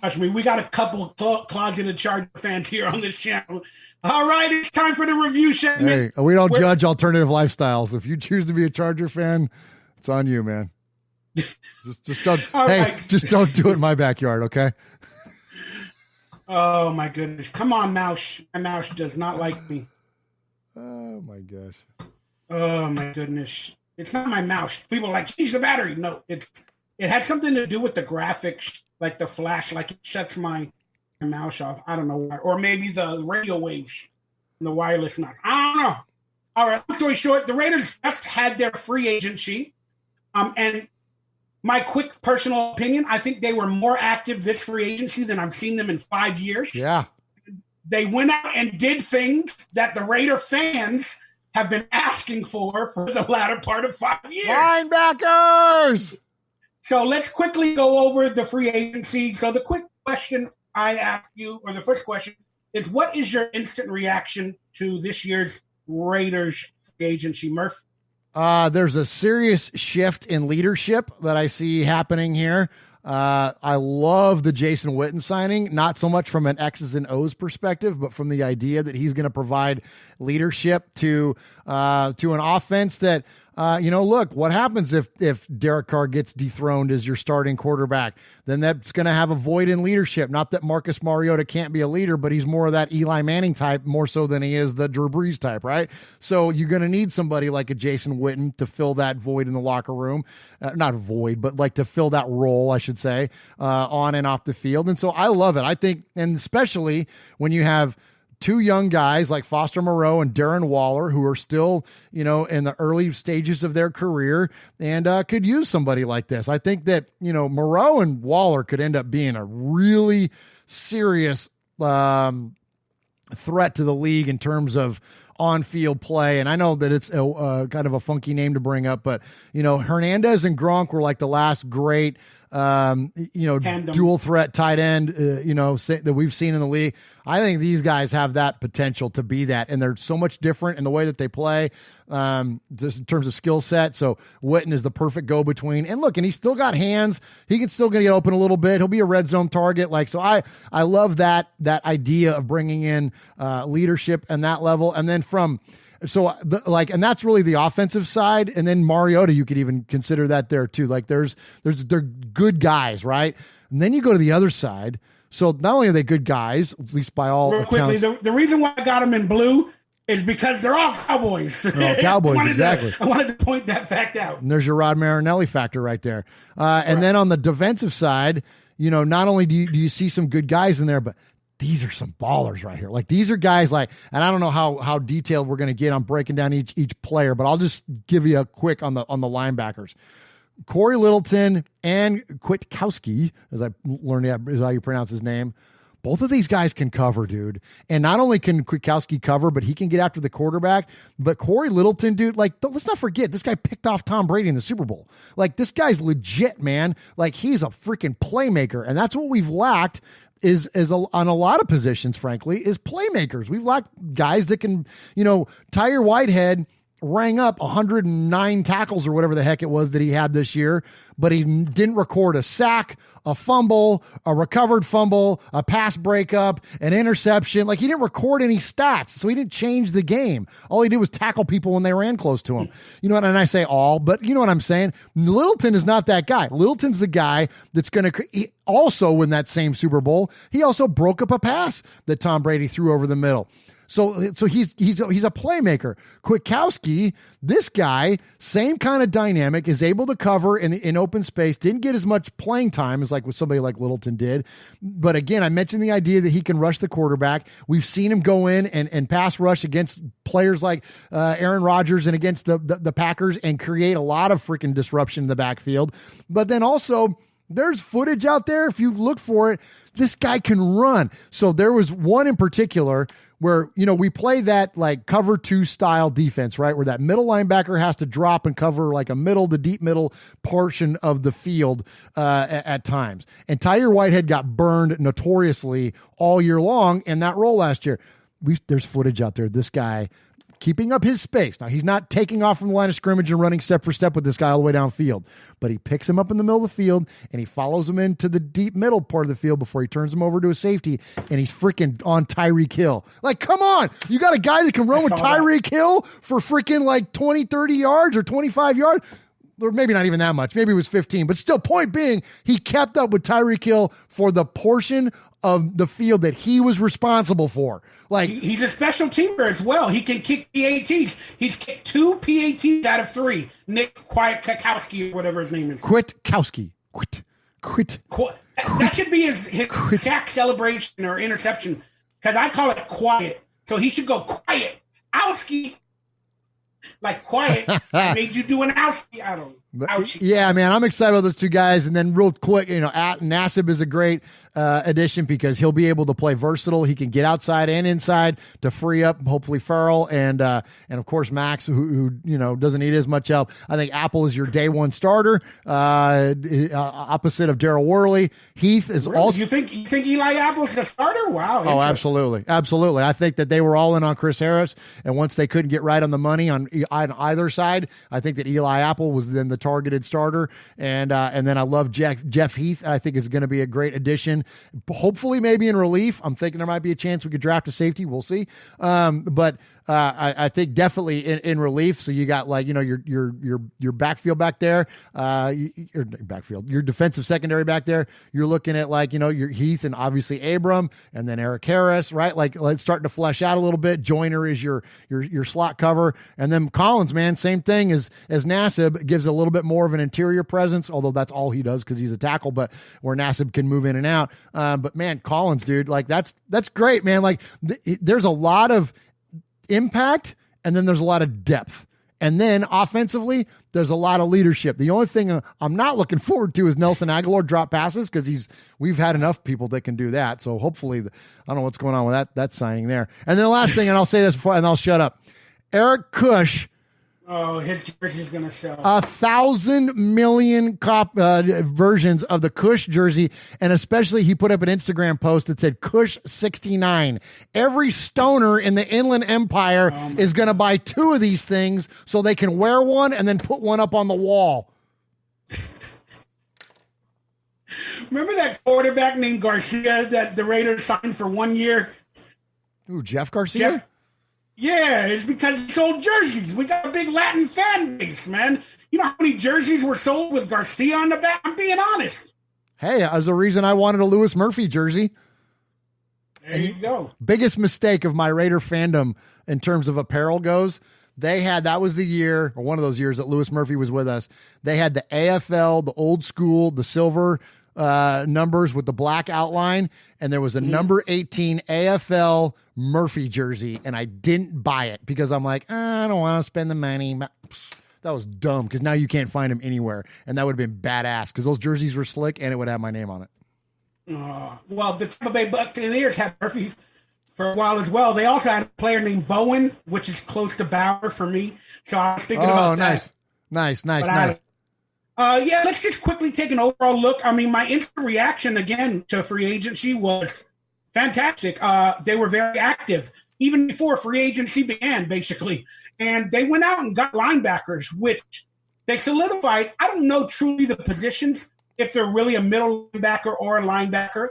Trust me, we got a couple closeted Charger fans here on this channel. All right, it's time for the review segment. Hey, we don't judge alternative lifestyles. If you choose to be a Charger fan, it's on you, man. Just don't. Just don't do it in my backyard, okay? Oh my goodness! Come on, Mouse. My Mouse does not like me. Oh my gosh. Oh my goodness! It's not my mouse. People are like, change the battery. No, it has something to do with the graphics, like the flash, like it shuts my mouse off. I don't know why, or maybe the radio waves, and the wireless mouse. I don't know. All right. Long story short, the Raiders just had their free agency, and my quick personal opinion, I think they were more active this free agency than I've seen them in 5 years. Yeah, they went out and did things that the Raider fans have been asking for the latter part of 5 years. Linebackers! So let's quickly go over the free agency. So the quick question I ask you, or the first question, is what is your instant reaction to this year's Raiders free agency, Murph? There's a serious shift in leadership that I see happening here. I love the Jason Witten signing, not so much from an X's and O's perspective, but from the idea that he's going to provide leadership to an offense that, look, what happens if Derek Carr gets dethroned as your starting quarterback? Then that's going to have a void in leadership. Not that Marcus Mariota can't be a leader, but he's more of that Eli Manning type, more so than he is the Drew Brees type, right? So you're going to need somebody like a Jason Witten to fill that void in the locker room. Not void, but like to fill that role, I should say, on and off the field. And so I love it. I think, and especially when you have two young guys like Foster Moreau and Darren Waller, who are still, in the early stages of their career and could use somebody like this. I think that, Moreau and Waller could end up being a really serious threat to the league in terms of on-field play. And I know that it's kind of a funky name to bring up, but, Hernandez and Gronk were like the last great, dual threat tight end, that we've seen in the league. I think these guys have that potential to be that. And they're so much different in the way that they play, just in terms of skill set. So Witten is the perfect go-between. And look, and he's still got hands. He can still get open a little bit. He'll be a red zone target. So I love that idea of bringing in leadership and that level. And then and that's really the offensive side. And then Mariota, you could even consider that there too. They're good guys, right? And then you go to the other side. So not only are they good guys, at least by all accounts. Real quickly, the reason why I got them in blue is because they're all Cowboys. They're all Cowboys, exactly. I wanted to point that fact out. And there's your Rod Marinelli factor right there. And then on the defensive side, not only do you see some good guys in there, but these are some ballers right here. Like these are guys like, and I don't know how detailed we're going to get on breaking down each player, but I'll just give you a quick on the linebackers. Cory Littleton and Kowski, as I learned is how you pronounce his name. Both of these guys can cover, dude. And not only can Kowski cover, but he can get after the quarterback. But Cory Littleton, dude, like, let's not forget, this guy picked off Tom Brady in the Super Bowl. Like, this guy's legit, man. Like, he's a freaking playmaker. And that's what we've lacked on a lot of positions, frankly, is playmakers. We've lacked guys that can, Tyre Whitehead rang up 109 tackles or whatever the heck it was that he had this year, but he didn't record a sack, a fumble, a recovered fumble, a pass breakup, an interception. Like, he didn't record any stats, so he didn't change the game. All he did was tackle people when they ran close to him. You know what? And I say all, but you know what I'm saying? Littleton is not that guy. Littleton's the guy that's going to also win that same Super Bowl. He also broke up a pass that Tom Brady threw over the middle. So he's a playmaker. Kowski, this guy, same kind of dynamic, is able to cover in open space. Didn't get as much playing time as like with somebody like Littleton did. But again, I mentioned the idea that he can rush the quarterback. We've seen him go in and pass rush against players like Aaron Rodgers and against the Packers and create a lot of freaking disruption in the backfield. But then also, there's footage out there. If you look for it, this guy can run. So there was one in particular where, we play that like cover 2 style defense, right? Where that middle linebacker has to drop and cover like a middle to deep middle portion of the field at times. And Tyre Whitehead got burned notoriously all year long in that role last year. There's footage out there. This guy keeping up his space. Now, he's not taking off from the line of scrimmage and running step for step with this guy all the way downfield, but he picks him up in the middle of the field and he follows him into the deep middle part of the field before he turns him over to a safety, and he's freaking on Tyreek Hill. Like, come on. You got a guy that can run with Tyreek Hill for freaking like 20, 30 yards or 25 yards. Or maybe not even that much. Maybe it was 15. But still, point being, he kept up with Tyreek Hill for the portion of the field that he was responsible for. Like, he's a special teamer as well. He can kick PATs. He's kicked 2 PATs out of 3. Nick Kowski or whatever his name is. Kowski. That should be his sack celebration or interception, because I call it quiet. So he should go quiet. Owski. Like, quiet. I made you do an ouchie. I don't know. Yeah, man, I'm excited about those two guys. And then real quick, Nassib is a great addition because he'll be able to play versatile. He can get outside and inside to free up, hopefully, Farrell and of course Max, who doesn't need as much help. I think Apple is your day one starter, opposite of Darryl Worley. Heath is really? also. You think Eli Apple's the starter? Wow. Oh, absolutely. I think that they were all in on Chris Harris, and once they couldn't get right on the money on either side, I think that Eli Apple was then the targeted starter, and then I love Jeff Heath. I think is going to be a great addition. Hopefully, maybe in relief. I'm thinking there might be a chance we could draft a safety. We'll see. But I think definitely in relief. So you got like your backfield back there, your defensive secondary back there. You're looking at like your Heath and obviously Abram, and then Eric Harris, right? Like it's starting to flesh out a little bit. Joyner is your slot cover, and then Collins, man, same thing as Nassib, gives a little bit more of an interior presence, although that's all he does because he's a tackle. But where Nassib can move in and out. But man, Collins, dude, like that's great, man. Like there's a lot of impact, and then there's a lot of depth, and then offensively there's a lot of leadership. The only thing I'm not looking forward to is Nelson Aguilar drop passes, because we've had enough people that can do that. So hopefully, I don't know what's going on with that signing there. And then the last thing, and I'll say this before and I'll shut up. Eric Kush. Oh, his jersey's going to sell 1,000 million versions of the Kush jersey. And especially he put up an Instagram post that said Kush 69. Every stoner in the Inland Empire is going to buy 2 of these things so they can wear one and then put one up on the wall. Remember that quarterback named Garcia that the Raiders signed for 1 year? Ooh, Jeff Garcia? Yeah, it's because he sold jerseys. We got a big Latin fan base, man. You know how many jerseys were sold with Garcia on the back? I'm being honest. Hey, there's a reason I wanted a Lewis Murphy jersey. There you go. Biggest mistake of my Raider fandom in terms of apparel goes, that was the year, or one of those years that Lewis Murphy was with us. They had the AFL, the old school, the silver numbers with the black outline, and there was a number 18 AFL Murphy jersey, and I didn't buy it because I'm like, I don't want to spend the money. That was dumb because now you can't find them anywhere, and that would have been badass because those jerseys were slick and it would have my name on it. Well, the Tampa Bay Buccaneers had Murphy for a while as well. They also had a player named Bowen, which is close to Bauer for me. So I was thinking about that. Nice. Yeah, let's just quickly take an overall look. I mean, my instant reaction again to free agency was fantastic. They were very active even before free agency began, basically. And they went out and got linebackers, which they solidified. I don't know truly the positions, if they're really a middle linebacker or a linebacker,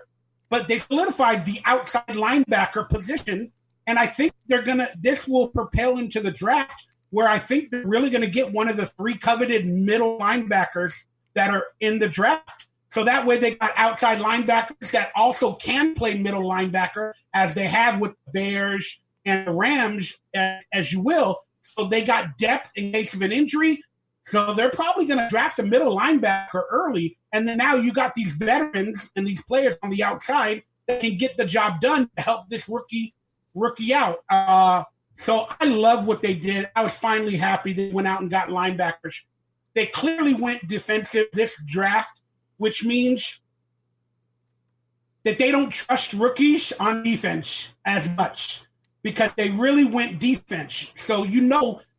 but they solidified the outside linebacker position. And I think this will propel into the draft where I think they're really going to get one of the 3 coveted middle linebackers that are in the draft. So that way they got outside linebackers that also can play middle linebacker, as they have with the Bears and the Rams, as you will. So they got depth in case of an injury. So they're probably going to draft a middle linebacker early. And then now you got these veterans and these players on the outside that can get the job done to help this rookie out. So I love what they did. I was finally happy they went out and got linebackers. They clearly went defensive this draft, which means that they don't trust rookies on defense as much because they really went defense. So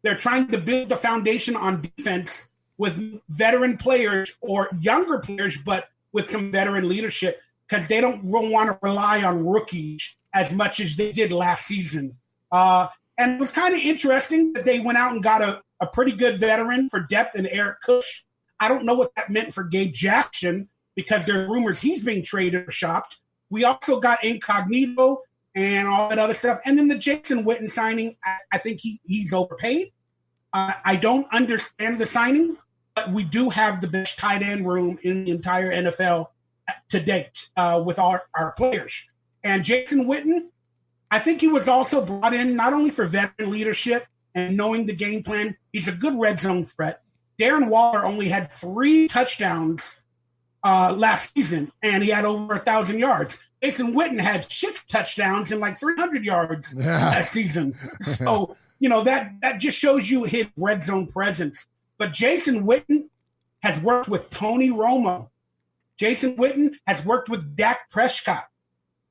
they're trying to build the foundation on defense with veteran players or younger players, but with some veteran leadership because they don't want to rely on rookies as much as they did last season. And it was kind of interesting that they went out and got a pretty good veteran for depth in Eric Kush. I don't know what that meant for Gabe Jackson because there are rumors he's being traded or shopped. We also got Incognito and all that other stuff. And then the Jason Witten signing, I think he's overpaid. I don't understand the signing, but we do have the best tight end room in the entire NFL to date with our players. And Jason Witten, I think he was also brought in not only for veteran leadership and knowing the game plan, he's a good red zone threat. Darren Waller only had 3 touchdowns last season, and he had over 1,000 yards. Jason Witten had 6 touchdowns and like 300 yards last season. So, that just shows you his red zone presence. But Jason Witten has worked with Tony Romo. Jason Witten has worked with Dak Prescott.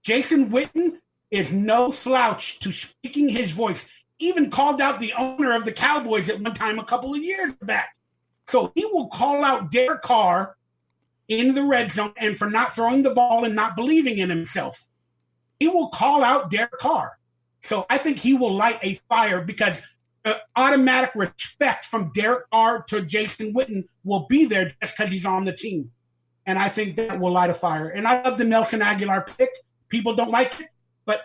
Jason Witten is no slouch to speaking his voice, even called out the owner of the Cowboys at one time a couple of years back. So he will call out Derek Carr in the red zone and for not throwing the ball and not believing in himself. He will call out Derek Carr. So I think he will light a fire because automatic respect from Derek Carr to Jason Witten will be there just because he's on the team. And I think that will light a fire. And I love the Nelson Aguilar pick. People don't like it. But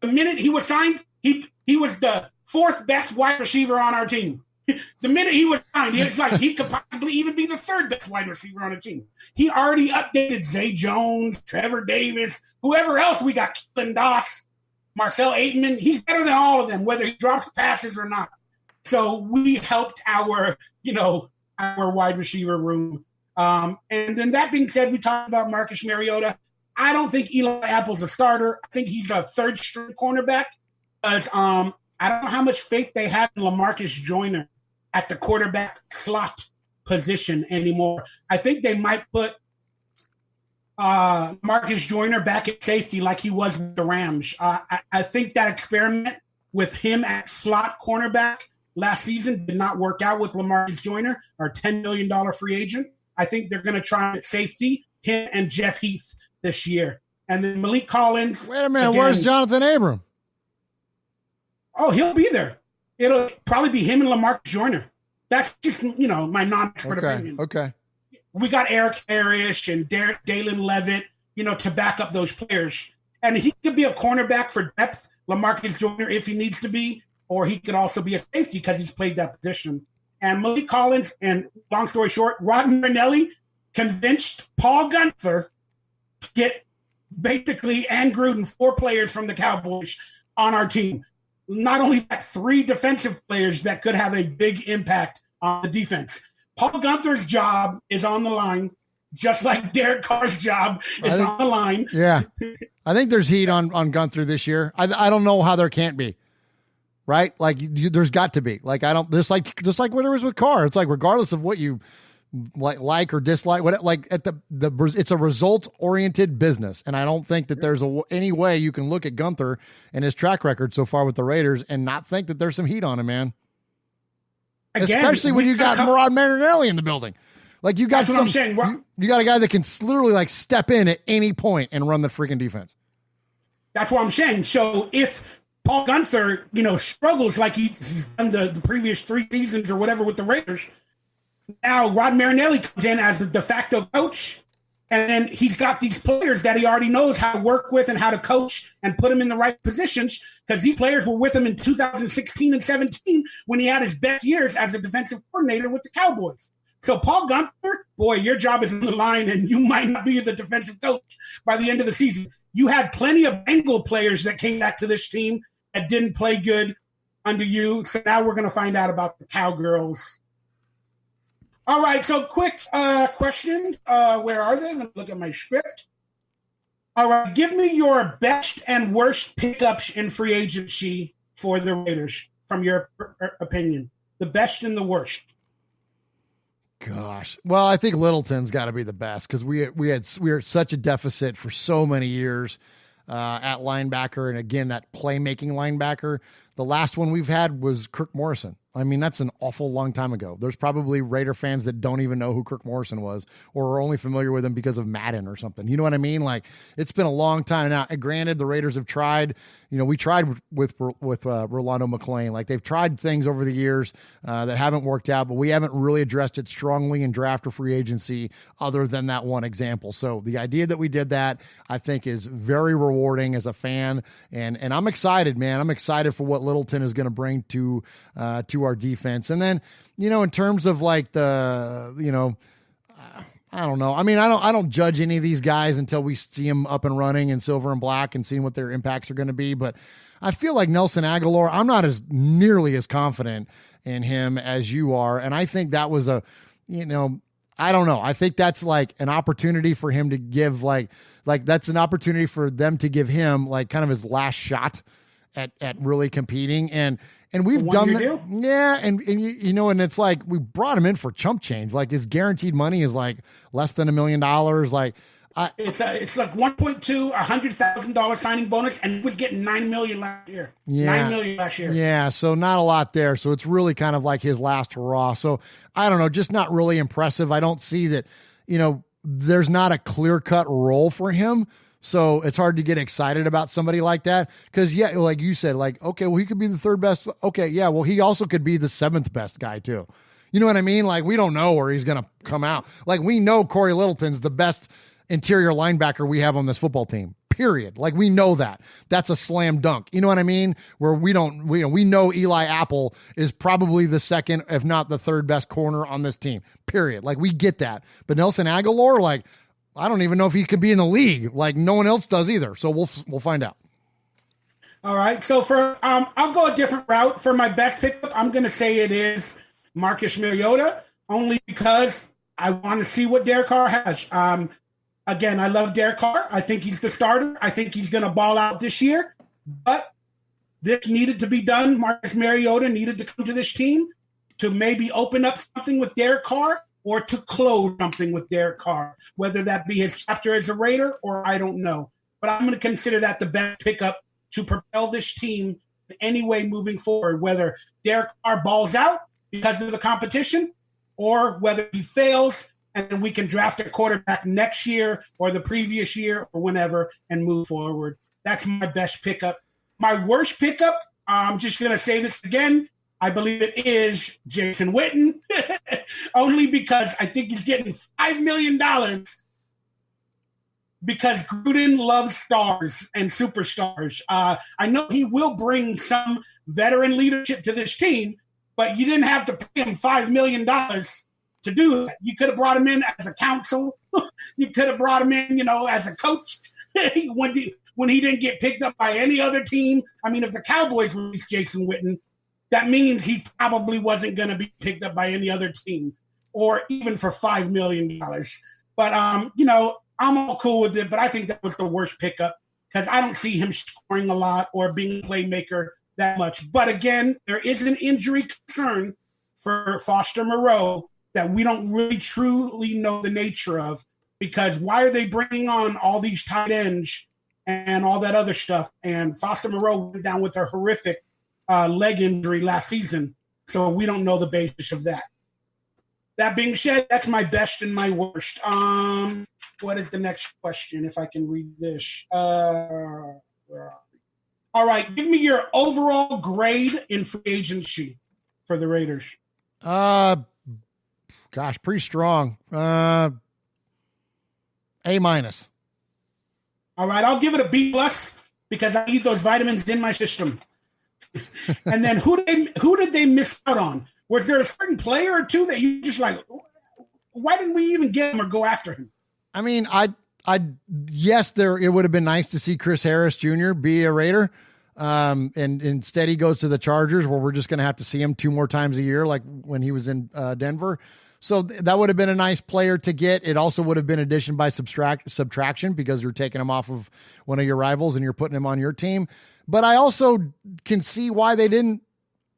the minute he was signed, he was the 4th best wide receiver on our team. The minute he was signed, it's like he could possibly even be the 3rd best wide receiver on the team. He already updated Zay Jones, Trevor Davis, whoever else we got, Keelan Doss, Marcel Aitman. He's better than all of them, whether he drops passes or not. So we helped our wide receiver room. And then that being said, we talked about Marcus Mariota. I don't think Eli Apple's a starter. I think he's a 3rd-string cornerback. Because I don't know how much faith they have in LaMarcus Joyner at the quarterback slot position anymore. I think they might put Marcus Joyner back at safety like he was with the Rams. I think that experiment with him at slot cornerback last season did not work out with LaMarcus Joyner, our $10 million free agent. I think they're going to try at safety, him and Jeff Heath this year. And then Malik Collins. Wait a minute, where's Jonathan Abram? Oh, he'll be there. It'll probably be him and LaMarcus Joyner. That's just, my non-expert opinion. Okay. We got Eric Harris and Dalen Levitt, to back up those players. And he could be a cornerback for depth, LaMarcus Joyner, if he needs to be, or he could also be a safety because he's played that position. And Malik Collins, and long story short, Rod Marinelli convinced Paul Gunther to get basically and Gruden 4 players from the Cowboys on our team. Not only that, 3 defensive players that could have a big impact on the defense. Paul Gunther's job is on the line just like Derek Carr's job is on the line. Yeah. I think there's heat on Gunther this year. I don't know how there can't be. Right? Like there's got to be. Like just like what there was with Carr. It's like regardless of what you like or dislike, it's a result oriented business, and I don't think that there's any way you can look at Gunther and his track record so far with the Raiders and not think that there's some heat on him, man. Again, especially when you got Murad Marinelli in the building. Like you got I'm saying. You got a guy that can literally like step in at any point and run the freaking defense. That's what I'm saying. So if Paul Gunther, struggles like he's done the previous 3 seasons or whatever with the Raiders, now Rod Marinelli comes in as the de facto coach, and then he's got these players that he already knows how to work with and how to coach and put them in the right positions, because these players were with him in 2016 and 17 when he had his best years as a defensive coordinator with the Cowboys. So Paul Gunther, boy, your job is on the line, and you might not be the defensive coach by the end of the season. You had plenty of Bengal players that came back to this team that didn't play good under you. So now we're going to find out about the Cowgirls. All right, so quick question. Where are they? Let me look at my script. All right, give me your best and worst pickups in free agency for the Raiders, from your opinion. The best and the worst. Gosh. Well, I think Littleton's got to be the best, because we were at such a deficit for so many years at linebacker. And again, that playmaking linebacker. The last one we've had was Kirk Morrison. I mean, that's an awful long time ago. There's probably Raider fans that don't even know who Kirk Morrison was, or are only familiar with him because of Madden or something. You know what I mean? Like, it's been a long time now. And granted, the Raiders have tried. We tried with Rolando McClain. Like, they've tried things over the years that haven't worked out, but we haven't really addressed it strongly in draft or free agency, other than that one example. So the idea that we did that, I think, is very rewarding as a fan, and I'm excited, man. I'm excited for what Littleton is going to bring to our defense. And then, in terms of like I don't know. I mean, I don't judge any of these guys until we see them up and running in silver and black and seeing what their impacts are going to be. But I feel like Nelson Aguilar, I'm not as nearly as confident in him as you are. And I think that was I don't know. I think that's like an opportunity for him to give like that's an opportunity for them to give him like kind of his last shot at really competing. And we've done that. Yeah. And it's like, we brought him in for chump change. Like, his guaranteed money is like less than $1 million. Like, it's like 1.2, $100,000 signing bonus, and he was getting $9 million last year. Yeah. $9 million last year. Yeah. So not a lot there. So it's really kind of like his last hurrah. So I don't know, just not really impressive. I don't see that, there's not a clear cut role for him. So it's hard to get excited about somebody like that. Because, yeah, like you said, like, okay, well, he could be the third best. Okay, yeah, well, he also could be the seventh best guy, too. You know what I mean? Like, we don't know where he's going to come out. Like, we know Cory Littleton's the best interior linebacker we have on this football team, period. Like, we know that. That's a slam dunk. You know what I mean? Where we know Eli Apple is probably the second, if not the third best corner on this team, period. Like, we get that. But Nelson Aguilar, like, I don't even know if he could be in the league. Like, no one else does either. So we'll find out. All right. So for I'll go a different route. For my best pickup, I'm going to say it is Marcus Mariota, only because I want to see what Derek Carr has. Again, I love Derek Carr. I think he's the starter. I think he's going to ball out this year. But this needed to be done. Marcus Mariota needed to come to this team to maybe open up something with Derek Carr, or to close something with Derek Carr, whether that be his chapter as a Raider or I don't know. But I'm going to consider that the best pickup to propel this team in any way moving forward, whether Derek Carr balls out because of the competition, or whether he fails and then we can draft a quarterback next year or the previous year or whenever and move forward. That's my best pickup. My worst pickup, I'm just going to say this again, I believe it is Jason Witten, only because I think he's getting $5 million because Gruden loves stars and superstars. I know he will bring some veteran leadership to this team, but you didn't have to pay him $5 million to do that. You could have brought him in as a counsel. You could have brought him in, as a coach when he didn't get picked up by any other team. I mean, if the Cowboys released Jason Witten, that means he probably wasn't going to be picked up by any other team, or even for $5 million. But, I'm all cool with it, but I think that was the worst pickup because I don't see him scoring a lot or being a playmaker that much. But again, there is an injury concern for Foster Moreau that we don't really truly know the nature of, because why are they bringing on all these tight ends and all that other stuff? And Foster Moreau went down with a horrific leg injury last season, so we don't know the basis of that. That being said, that's my best and my worst. What is the next question, if I can read this? Where are we? All right, give me your overall grade in free agency for the Raiders. Gosh, pretty strong. A-. All right, I'll give it a B+ because I need those vitamins in my system. And then who did they miss out on? Was there a certain player or two that you just like, why didn't we even get him or go after him? I mean, yes, it would have been nice to see Chris Harris Jr. be a Raider. And instead he goes to the Chargers, where we're just going to have to see him 2 more times a year, like when he was in Denver. So that would have been a nice player to get. It also would have been addition by subtraction, because you're taking him off of one of your rivals and you're putting him on your team. But I also can see why they didn't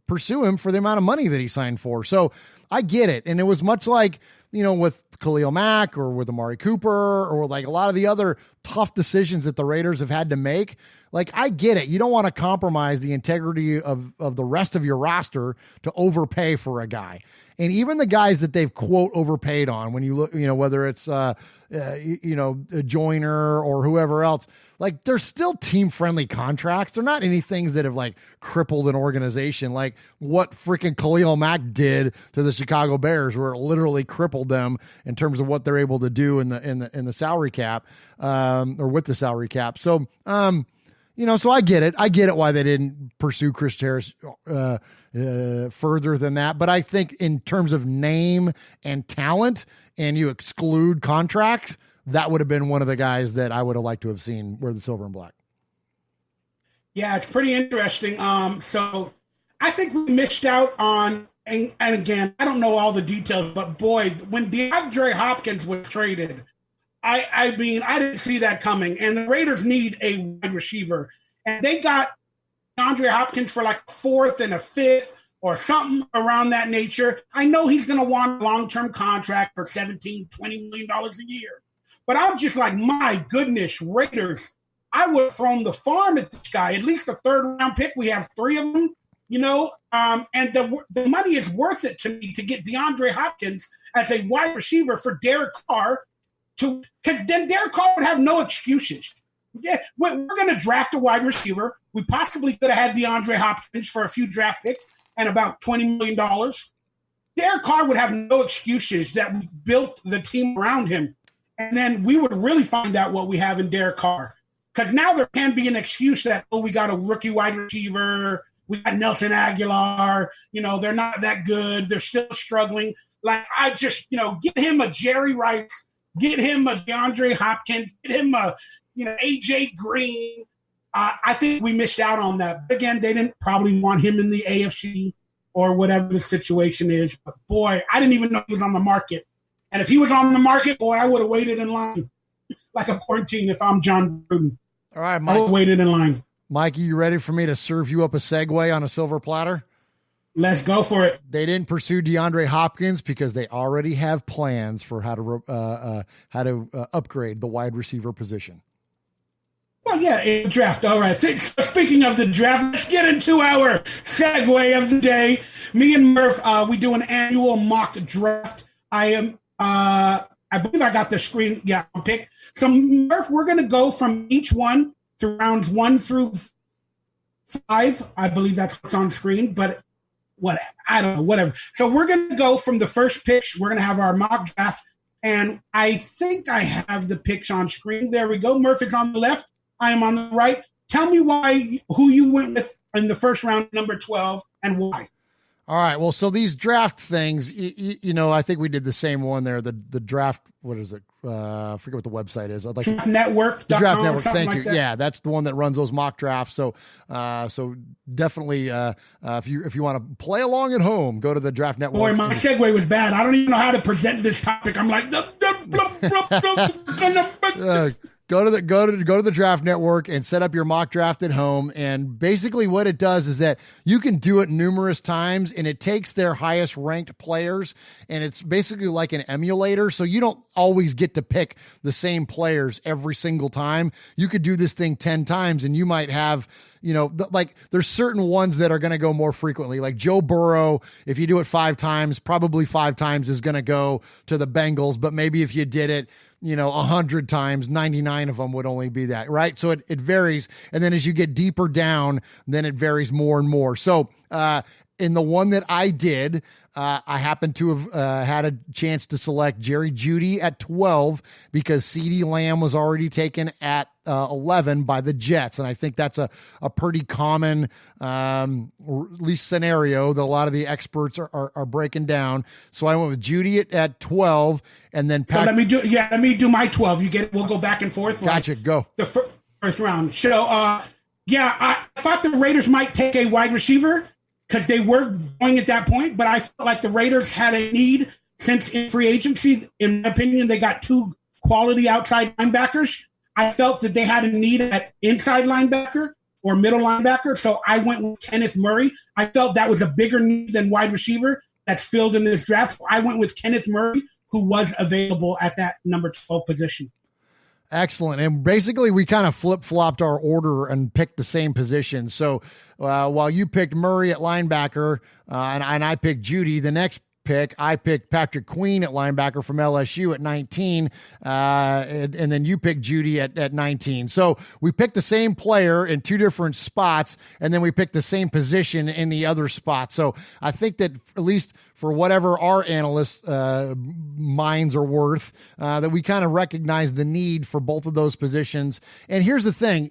pursue him for the amount of money that he signed for. So I get it. And it was much like, with Khalil Mack or with Amari Cooper or like a lot of the other tough decisions that the Raiders have had to make. Like, I get it. You don't want to compromise the integrity of the rest of your roster to overpay for a guy. And even the guys that they've, quote, overpaid on, when you look, whether it's, a Joyner or whoever else, like, they're still team-friendly contracts. They're not any things that have, like, crippled an organization, like what freaking Khalil Mack did to the Chicago Bears, where it literally crippled them in terms of what they're able to do in the salary cap, or with the salary cap. So, so I get it. I get it why they didn't pursue Chris Harris further than that. But I think in terms of name and talent, and you exclude contract, that would have been one of the guys that I would have liked to have seen wear the silver and black. Yeah, it's pretty interesting. So I think we missed out on, and again, I don't know all the details, but boy, when DeAndre Hopkins was traded, I mean, I didn't see that coming. And the Raiders need a wide receiver. And they got DeAndre Hopkins for like a 4th and a 5th or something around that nature. I know he's going to want a long-term contract for $17, $20 million a year. But I'm just like, my goodness, Raiders, I would have thrown the farm at this guy. At least a 3rd-round pick. We have 3 of them, and the money is worth it to me to get DeAndre Hopkins as a wide receiver for Derek Carr, because then Derek Carr would have no excuses. Yeah, we're going to draft a wide receiver. We possibly could have had DeAndre Hopkins for a few draft picks and about $20 million. Derek Carr would have no excuses that we built the team around him. And then we would really find out what we have in Derek Carr. Because now there can be an excuse that, we got a rookie wide receiver. We got Nelson Aguilar. They're not that good. They're still struggling. Like, I just, get him a Jerry Rice. Get him a DeAndre Hopkins. Get him a, A.J. Green. I think we missed out on that. But again, they didn't probably want him in the AFC or whatever the situation is. But, boy, I didn't even know he was on the market. And if he was on the market, boy, I would have waited in line like a quarantine if I'm John Gruden. All right, Mike. I would have waited in line. Mikey, you ready for me to serve you up a segue on a silver platter? Let's go for it. They didn't pursue DeAndre Hopkins because they already have plans for how to upgrade the wide receiver position. Well, yeah, in the draft. All right. So speaking of the draft, let's get into our segue of the day. Me and Murph, we do an annual mock draft. I believe I got the screen. Yeah, on pick. So Murph, we're going to go from each one through rounds 1 through 5. I believe that's what's on screen, but whatever. I don't know, whatever. So we're going to go from the first picks. We're going to have our mock draft, and I think I have the picks on screen. There we go. Murph is on the left. I am on the right. Tell me who you went with in the first round, number 12, and why. All right. Well, so these draft things, I think we did the same one there. The draft, what is it? I forget what the website is. I'd like draftnetwork.com, the Draft Network. something Thank you. like that. Yeah, that's the one that runs those mock drafts. So, so definitely, if you want to play along at home, go to the Draft Network. Boy, my segue was bad. I don't even know how to present this topic. I'm like, Go to the Draft Network and set up your mock draft at home. And basically what it does is that you can do it numerous times, and it takes their highest ranked players, and it's basically like an emulator. So you don't always get to pick the same players every single time. You could do this thing 10 times and you might have, like there's certain ones that are going to go more frequently, like Joe Burrow. If you do it 5 times, probably 5 times is going to go to the Bengals. But maybe if you did it, 100 times, 99 of them would only be that, right? So it varies. And then as you get deeper down, then it varies more and more. So, in the one that I did, I happened to have had a chance to select Jerry Judy at 12 because CeeDee Lamb was already taken at 11 by the Jets. And I think that's a pretty common, at least scenario that a lot of the experts are breaking down. So I went with Judy at 12, and then so let me do my 12. You get it. We'll go back and forth. Gotcha. Go. The first round. So, I thought the Raiders might take a wide receiver because they were going at that point, but I felt like the Raiders had a need since in free agency. In my opinion, they got 2 quality outside linebackers. I felt that they had a need at inside linebacker or middle linebacker, so I went with Kenneth Murray. I felt that was a bigger need than wide receiver that's filled in this draft. So I went with Kenneth Murray, who was available at that number 12 position. Excellent. And basically we kind of flip-flopped our order and picked the same position. So while you picked Murray at linebacker and I picked Judy, the next pick, I picked Patrick Queen at linebacker from LSU at 19, and then you picked Judy at 19. So we picked the same player in 2 different spots, and then we picked the same position in the other spot. So I think that at least for whatever our analysts' minds are worth, that we kind of recognize the need for both of those positions. And here's the thing,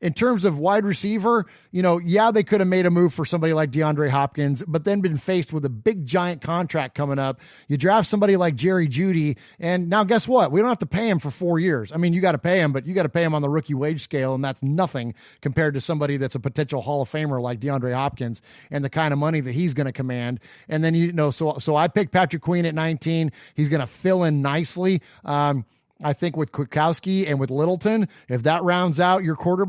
in terms of wide receiver, they could have made a move for somebody like DeAndre Hopkins, but then been faced with a big giant contract coming up. You draft somebody like Jerry Judy, and now guess what? We don't have to pay him for 4 years. I mean, you got to pay him, but you got to pay him on the rookie wage scale, and that's nothing compared to somebody that's a potential Hall of Famer like DeAndre Hopkins and the kind of money that he's going to command. And then so I picked Patrick Queen at 19. He's going to fill in nicely. I think with Kowski and with Littleton, if that rounds out your your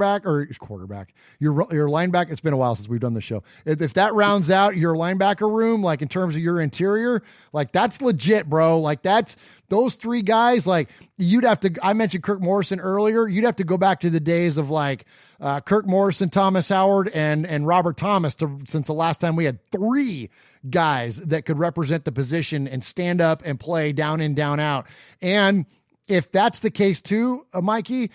linebacker, it's been a while since we've done the show. If that rounds out your linebacker room, like in terms of your interior, like that's legit, bro. Like that's those 3 guys. Like you'd have to, I mentioned Kirk Morrison earlier. You'd have to go back to the days of like Kirk Morrison, Thomas Howard, and Robert Thomas since the last time we had 3 guys that could represent the position and stand up and play down in, down out. And if that's the case too, Mikey,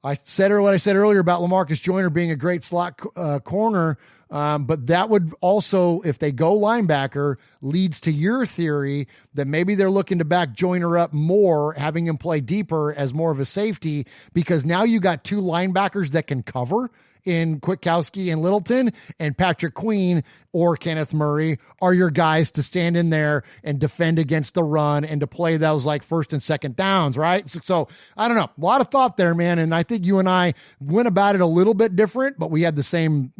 I said what I said earlier about LaMarcus Joyner being a great slot corner, but that would also, if they go linebacker, leads to your theory that maybe they're looking to back Joyner up more, having him play deeper as more of a safety, because now you got 2 linebackers that can cover in Kwiatkowski and Littleton, and Patrick Queen or Kenneth Murray are your guys to stand in there and defend against the run and to play those like first and second downs, right? So I don't know, a lot of thought there, man. And I think you and I went about it a little bit different, but we had the same,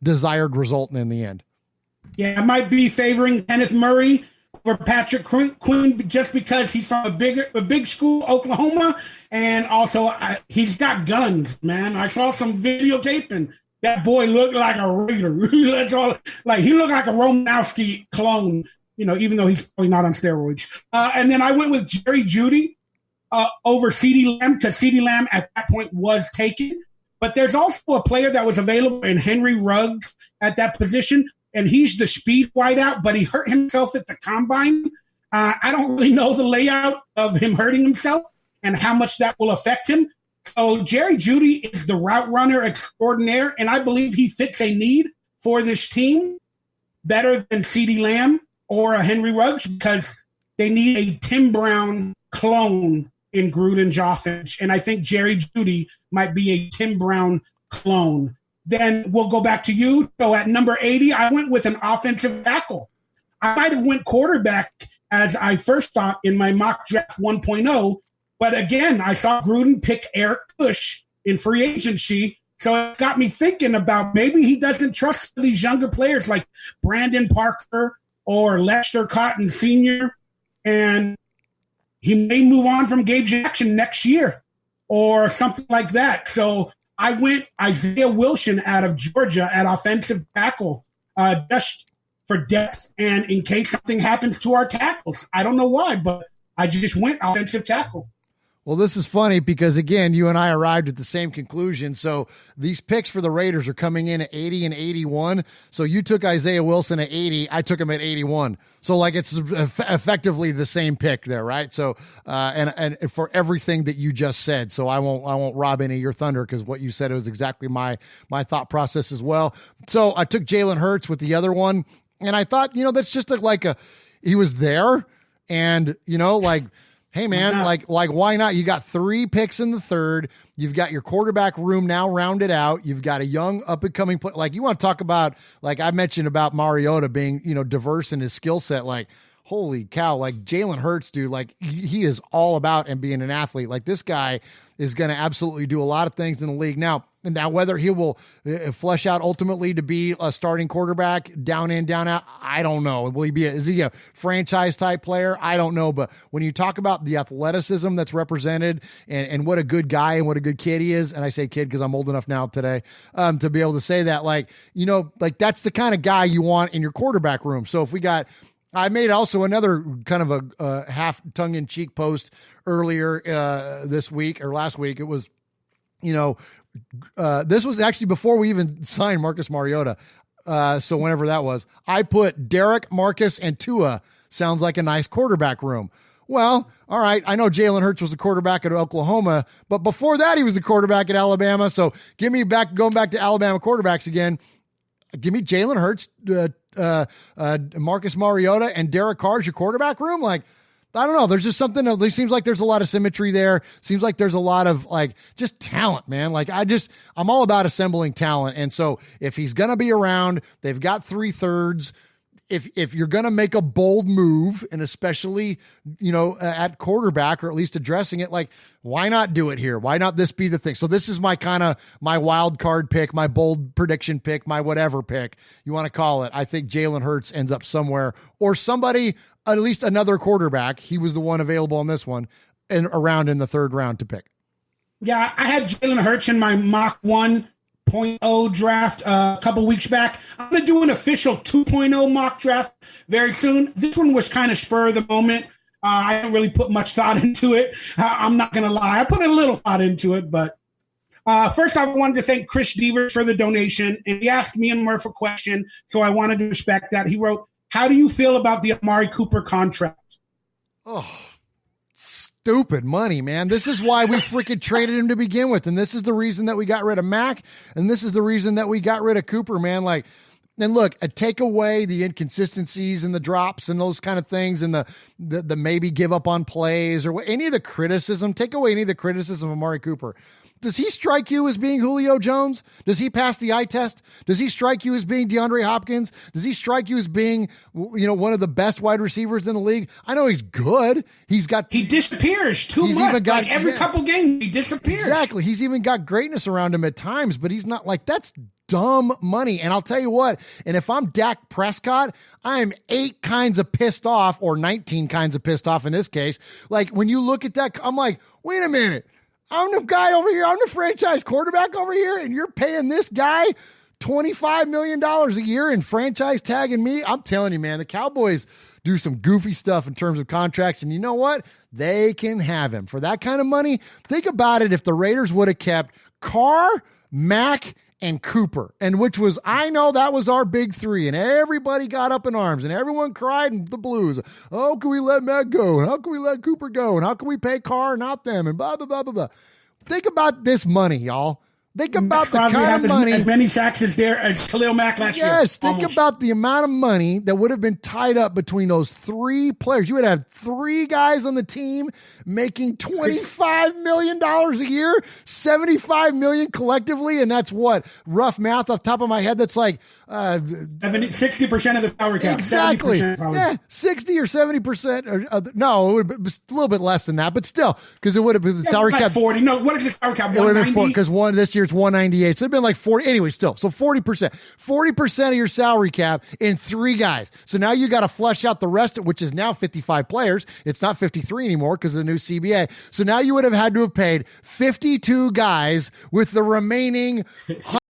desired result in the end. Yeah, I might be favoring Kenneth Murray over Patrick Queen just because he's from a big school, Oklahoma, and also he's got guns, man. I saw some videotape and that boy looked like a Raider. That's all. Like he looked like a Romanowski clone, even though he's probably not on steroids. And then I went with Jerry Judy over CeeDee Lamb because CeeDee Lamb at that point was taken. But there's also a player that was available in Henry Ruggs at that position. And he's the speed wideout, but he hurt himself at the combine. I don't really know the layout of him hurting himself and how much that will affect him. So Jerry Judy is the route runner extraordinaire, and I believe he fits a need for this team better than CeeDee Lamb or a Henry Ruggs because they need a Tim Brown clone in Gruden's offense. And I think Jerry Judy might be a Tim Brown clone. Then we'll go back to you. So at number 80, I went with an offensive tackle. I might have went quarterback as I first thought in my mock draft 1.0. But again, I saw Gruden pick Eric Bush in free agency. So it got me thinking about maybe he doesn't trust these younger players like Brandon Parker or Lester Cotton Sr. And he may move on from Gabe Jackson next year or something like that. So I went Isaiah Wilson out of Georgia at offensive tackle just for depth and in case something happens to our tackles. I don't know why, but I just went offensive tackle. Well, this is funny because, again, you and I arrived at the same conclusion. So these picks for the Raiders are coming in at 80 and 81. So you took Isaiah Wilson at 80. I took him at 81. So, like, it's effectively the same pick there, right? So, and for everything that you just said. So I won't rob any of your thunder because what you said was exactly my thought process as well. So I took Jalen Hurts with the other one. And I thought, that's just he was there and, hey man, like why not? You got 3 picks in the third. You've got your quarterback room now rounded out. You've got a young up and coming play. Like you want to talk about, like I mentioned about Mariota being, diverse in his skill set. Like, holy cow, like Jalen Hurts, dude, like he is all about and being an athlete. Like this guy is going to absolutely do a lot of things in the league. Now whether he will flesh out ultimately to be a starting quarterback down in, down out, I don't know. Is he a franchise type player? I don't know. But when you talk about the athleticism that's represented and what a good guy and what a good kid he is, and I say kid because I'm old enough now today to be able to say that, like that's the kind of guy you want in your quarterback room. So if I made also another kind of a half tongue-in-cheek post earlier this week or last week. It was, this was actually before we even signed Marcus Mariota. So whenever that was, I put Derek, Marcus, and Tua sounds like a nice quarterback room. Well, all right. I know Jalen Hurts was the quarterback at Oklahoma, but before that he was the quarterback at Alabama. So going back to Alabama quarterbacks again. Give me Jalen Hurts, Marcus Mariota, and Derek Carr as your quarterback room. Like, I don't know. There's just something. It seems like there's a lot of symmetry there. Seems like there's a lot of just talent, man. Like I'm all about assembling talent. And so if he's going to be around, they've got 3/3. If you're going to make a bold move, and especially, at quarterback, or at least addressing it, like, why not do it here? Why not this be the thing? So this is my wild card pick, my bold prediction pick, my whatever pick you want to call it. I think Jalen Hurts ends up somewhere, or somebody, at least another quarterback. He was the one available on this one and around in the 3rd round to pick. Yeah, I had Jalen Hurts in my mock 1.0 draft a couple weeks back. I'm going to do an official 2.0 mock draft very soon. This one was kind of spur of the moment. I didn't really put much thought into it. I'm not going to lie. I put a little thought into it, but first I wanted to thank Chris Devers for the donation, and he asked me and Murph a question, so I wanted to respect that. He wrote, how do you feel about the Amari Cooper contract? Oh, stupid money, man. This is why we freaking traded him to begin with. And this is the reason that we got rid of Mack. And this is the reason that we got rid of Cooper, man. Like, and look, take away the inconsistencies and the drops and those kind of things and the maybe give up on plays or any of the criticism. Take away any of the criticism of Amari Cooper. Does he strike you as being Julio Jones? Does he pass the eye test? Does he strike you as being DeAndre Hopkins? Does he strike you as being, one of the best wide receivers in the league? I know he's good. He disappears too much. Every couple games, he disappears. Exactly. He's even got greatness around him at times, but he's not that's dumb money. And I'll tell you what, and if I'm Dak Prescott, I'm 8 kinds of pissed off, or 19 kinds of pissed off in this case. Like, when you look at that, I'm like, wait a minute. I'm the guy over here. I'm the franchise quarterback over here, and you're paying this guy $25 million a year and franchise tagging me. I'm telling you, man, the Cowboys do some goofy stuff in terms of contracts, and you know what? They can have him. For that kind of money, think about it if the Raiders would have kept Carr, Mack, and Cooper, and I know that was our big 3, and everybody got up in arms, and everyone cried in the blues. How can we let Matt go? And how can we let Cooper go? And how can we pay Carr, not them? And blah, blah, blah, blah, blah. Think about this money, y'all. Think about the Crosby kind had of money. as many sacks as Khalil Mack last year. Yes, think Almost. about the amount of money that would have been tied up between those three players. You would have three guys on the team making $25 million a year, $75 million collectively, and that's what? Rough math off the top of my head, that's like 60% of the salary cap. exactly. 70% probably. Yeah, 60 or 70%. No, it would have been a little bit less than that, but still, because it would have been the salary like cap. 40. No, what is the salary cap? It would have been 190? because this year it's 198. So it'd been like 40 anyway, still. So 40%. 40% of your salary cap in three guys. So now you got to flush out the rest, which is now 55 players. It's not 53 anymore because of the new CBA. So now you would have had to have paid 52 guys with the remaining